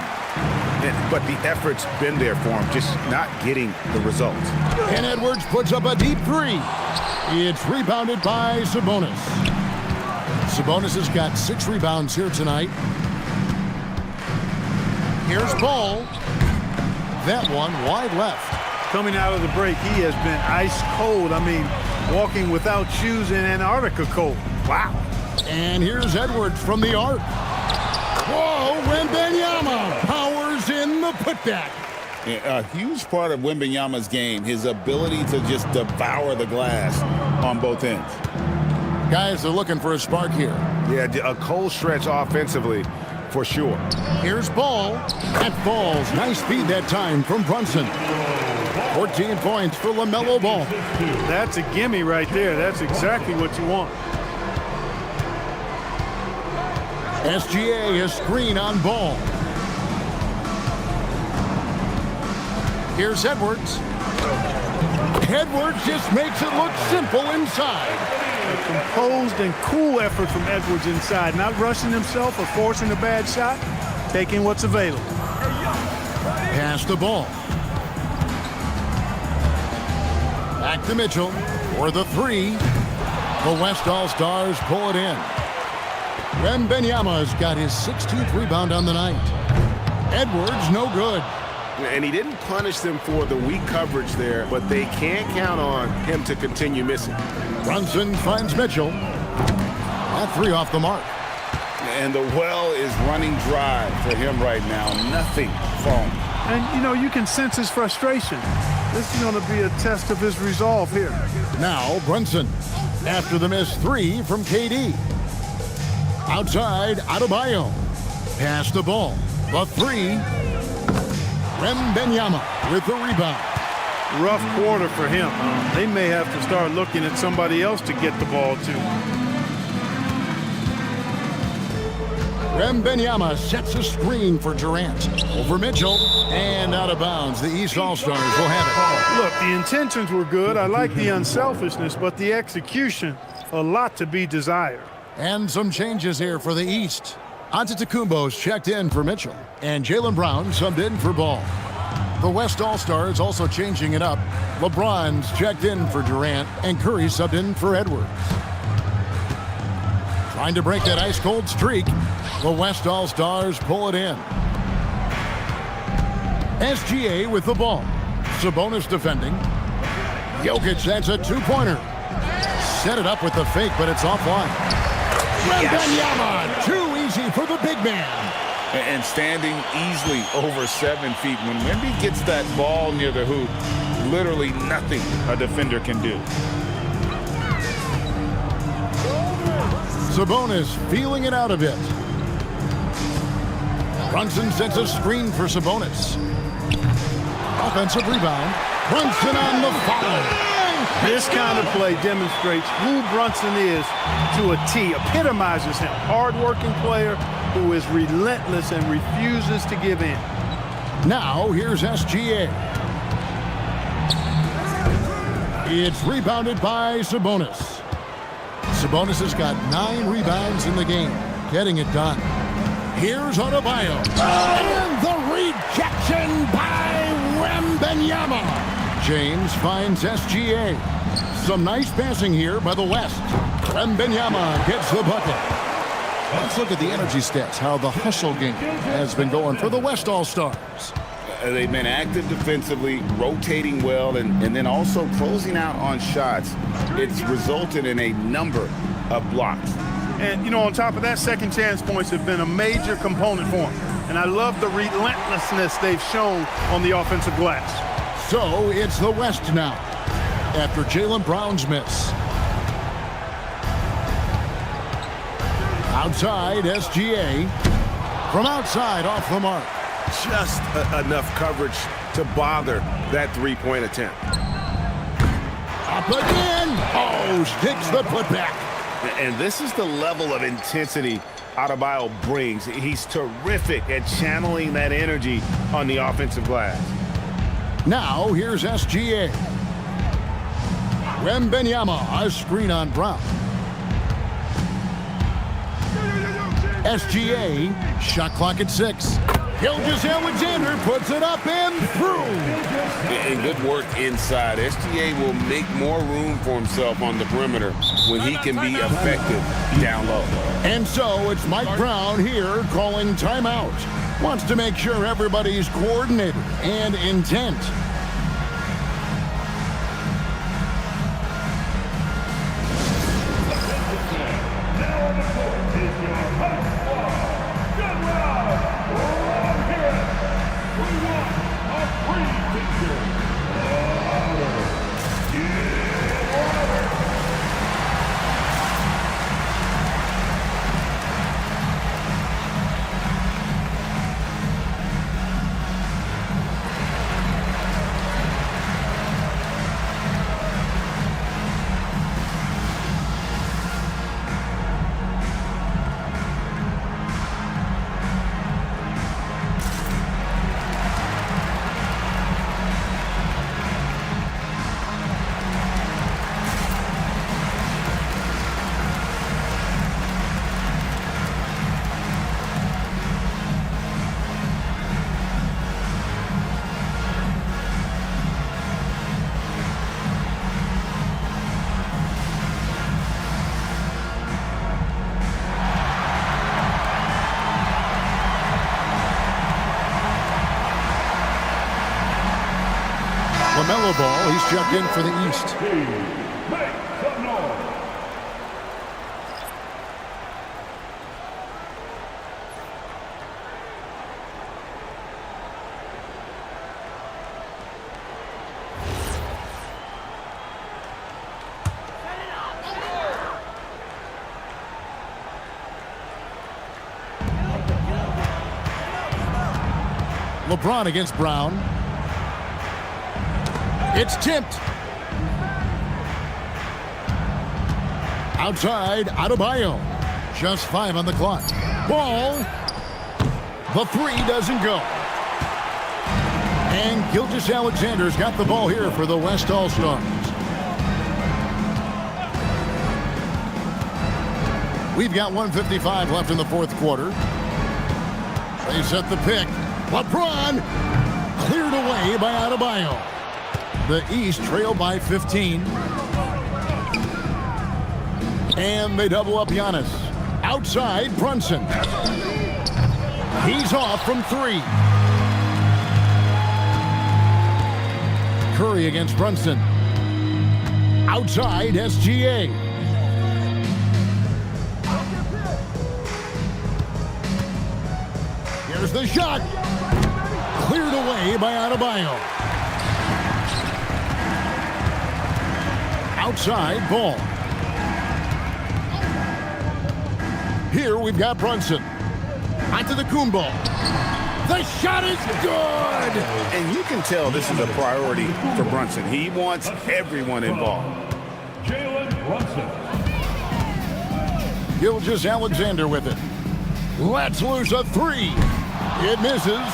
But the effort's been there for him, just not getting the results. And Edwards puts up a deep three. It's rebounded by Sabonis. Sabonis has got 6 rebounds here tonight. Here's Ball. That one wide left. Coming out of the break, he has been ice cold. I mean, walking without shoes in Antarctica cold. Wow. And here's Edwards from the arc. Whoa, Wembanyama powers in the putback. A huge part of Wembanyama's game, his ability to just devour the glass on both ends. Guys are looking for a spark here. Yeah, a cold stretch offensively, for sure. Here's Ball. That falls. Nice feed that time from Brunson. 14 points for LaMelo Ball. That's a gimme right there. That's exactly what you want. SGA a screen on Ball. Here's Edwards. Edwards just makes it look simple inside. A composed and cool effort from Edwards inside. Not rushing himself or forcing a bad shot. Taking what's available. Pass the ball. Back to Mitchell for the three. The West All-Stars pull it in. Wembanyama's got his 16th rebound on the night. Edwards, no good. And he didn't punish them for the weak coverage there, but they can't count on him to continue missing. Brunson finds Mitchell. That three off the mark. And the well is running dry for him right now. Nothing falling. And, you know, you can sense his frustration. This is going to be a test of his resolve here. Now Brunson after the missed three from KD. Outside, Adebayo. Pass the ball. The three. Wembanyama with the rebound. Rough quarter for him. They may have to start looking at somebody else to get the ball to. Wembanyama sets a screen for Durant. Over Mitchell. And out of bounds. The East All-Stars will have it. Look, the intentions were good. I like the unselfishness, but the execution, a lot to be desired. And some changes here for the East. Antetokounmpo's checked in for Mitchell. And Jaylen Brown subbed in for Ball. The West All-Stars also changing it up. LeBron's checked in for Durant. And Curry subbed in for Edwards. Trying to break that ice-cold streak. The West All-Stars pull it in. SGA with the ball. Sabonis defending. Jokic, that's a two-pointer. Set it up with the fake, but it's offline. Wembanyama, too easy for the big man. And standing easily over 7 feet. When Wemby gets that ball near the hoop, literally nothing a defender can do. Sabonis feeling it out a bit. Brunson sets a screen for Sabonis. Offensive rebound. Brunson on the follow. This kind of play demonstrates who Brunson is to a T, epitomizes him. Hard-working player who is relentless and refuses to give in. Now here's SGA. It's rebounded by Sabonis. Sabonis has got 9 rebounds in the game, getting it done. Here's Adebayo. And the rejection by Wembanyama. James finds SGA. Some nice passing here by the West. Wembanyama gets the bucket. Let's look at the energy stats, how the hustle game has been going for the West All-Stars. They've been active defensively, rotating well, and then also closing out on shots. It's resulted in a number of blocks. And, you know, on top of that, second chance points have been a major component for him. And I love the relentlessness they've shown on the offensive glass. So it's the West now after Jaylen Brown's miss. Outside, SGA. From outside, off the mark. Just enough coverage to bother that three-point attempt. Up again. Oh, sticks the putback. And this is the level of intensity Adebayo brings. He's terrific at channeling that energy on the offensive glass. Now, here's SGA. Wembanyama, a screen on Brown. SGA, shot clock at 6. Gilgeous-Alexander puts it up and through. And good work inside. SGA will make more room for himself on the perimeter when he can be effective down low. And so it's Mike Brown here calling timeout. Wants to make sure everybody's coordinated and intent. ball. He's checked in for the East. Make some noise. LeBron against Brown. It's tipped. Outside, Adebayo. Just 5 on the clock. Ball. The 3 doesn't go. And Gilgeous-Alexander's got the ball here for the West All-Stars. We've got 1:55 left in the fourth quarter. They set the pick. LeBron cleared away by Adebayo. The East trail by 15. And they double up Giannis. Outside, Brunson. He's off from 3. Curry against Brunson. Outside, SGA. Here's the shot. Cleared away by Adebayo. Outside, ball. Here we've got Brunson. Onto the Kumbo. The shot is good! And you can tell this is a priority for Brunson. He wants everyone involved. Jalen Brunson. Gilgeous-Alexander with it. Lets loose a 3. It misses.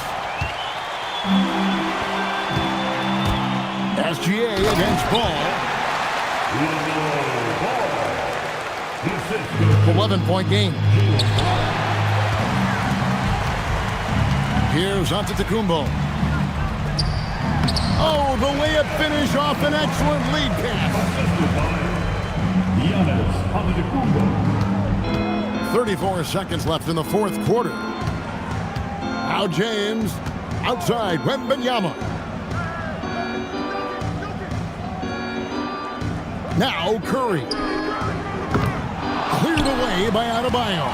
SGA against Ball. 11-point game. Here's Antetokounmpo. Oh, the layup finish off an excellent lead pass. Giannis Antetokounmpo. 34 seconds left in the fourth quarter. Now James outside Wembanyama. Now Curry. Cleared away by Adebayo.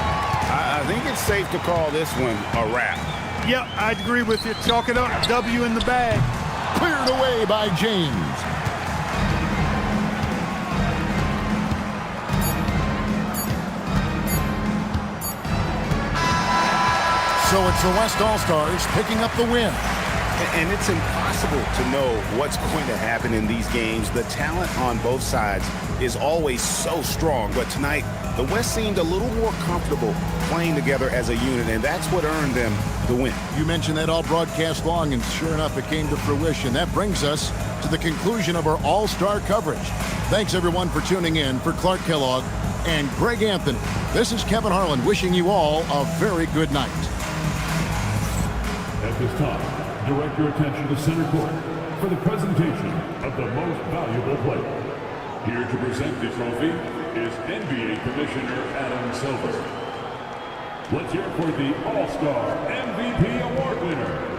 I think it's safe to call this one a wrap. Yep, I'd agree with you. Chalk it up. W in the bag. Cleared away by James. So it's the West All-Stars picking up the win. And it's impossible to know what's going to happen in these games. The talent on both sides is always so strong. But tonight, the West seemed a little more comfortable playing together as a unit, and that's what earned them the win. You mentioned that all broadcast long, and sure enough, it came to fruition. That brings us to the conclusion of our All-Star coverage. Thanks, everyone, for tuning in. For Clark Kellogg and Greg Anthony, this is Kevin Harlan wishing you all a very good night. At this time, direct your attention to center court for the presentation of the most valuable player. Here to present the trophy is NBA Commissioner Adam Silver. Let's hear for the All-Star MVP Award winner,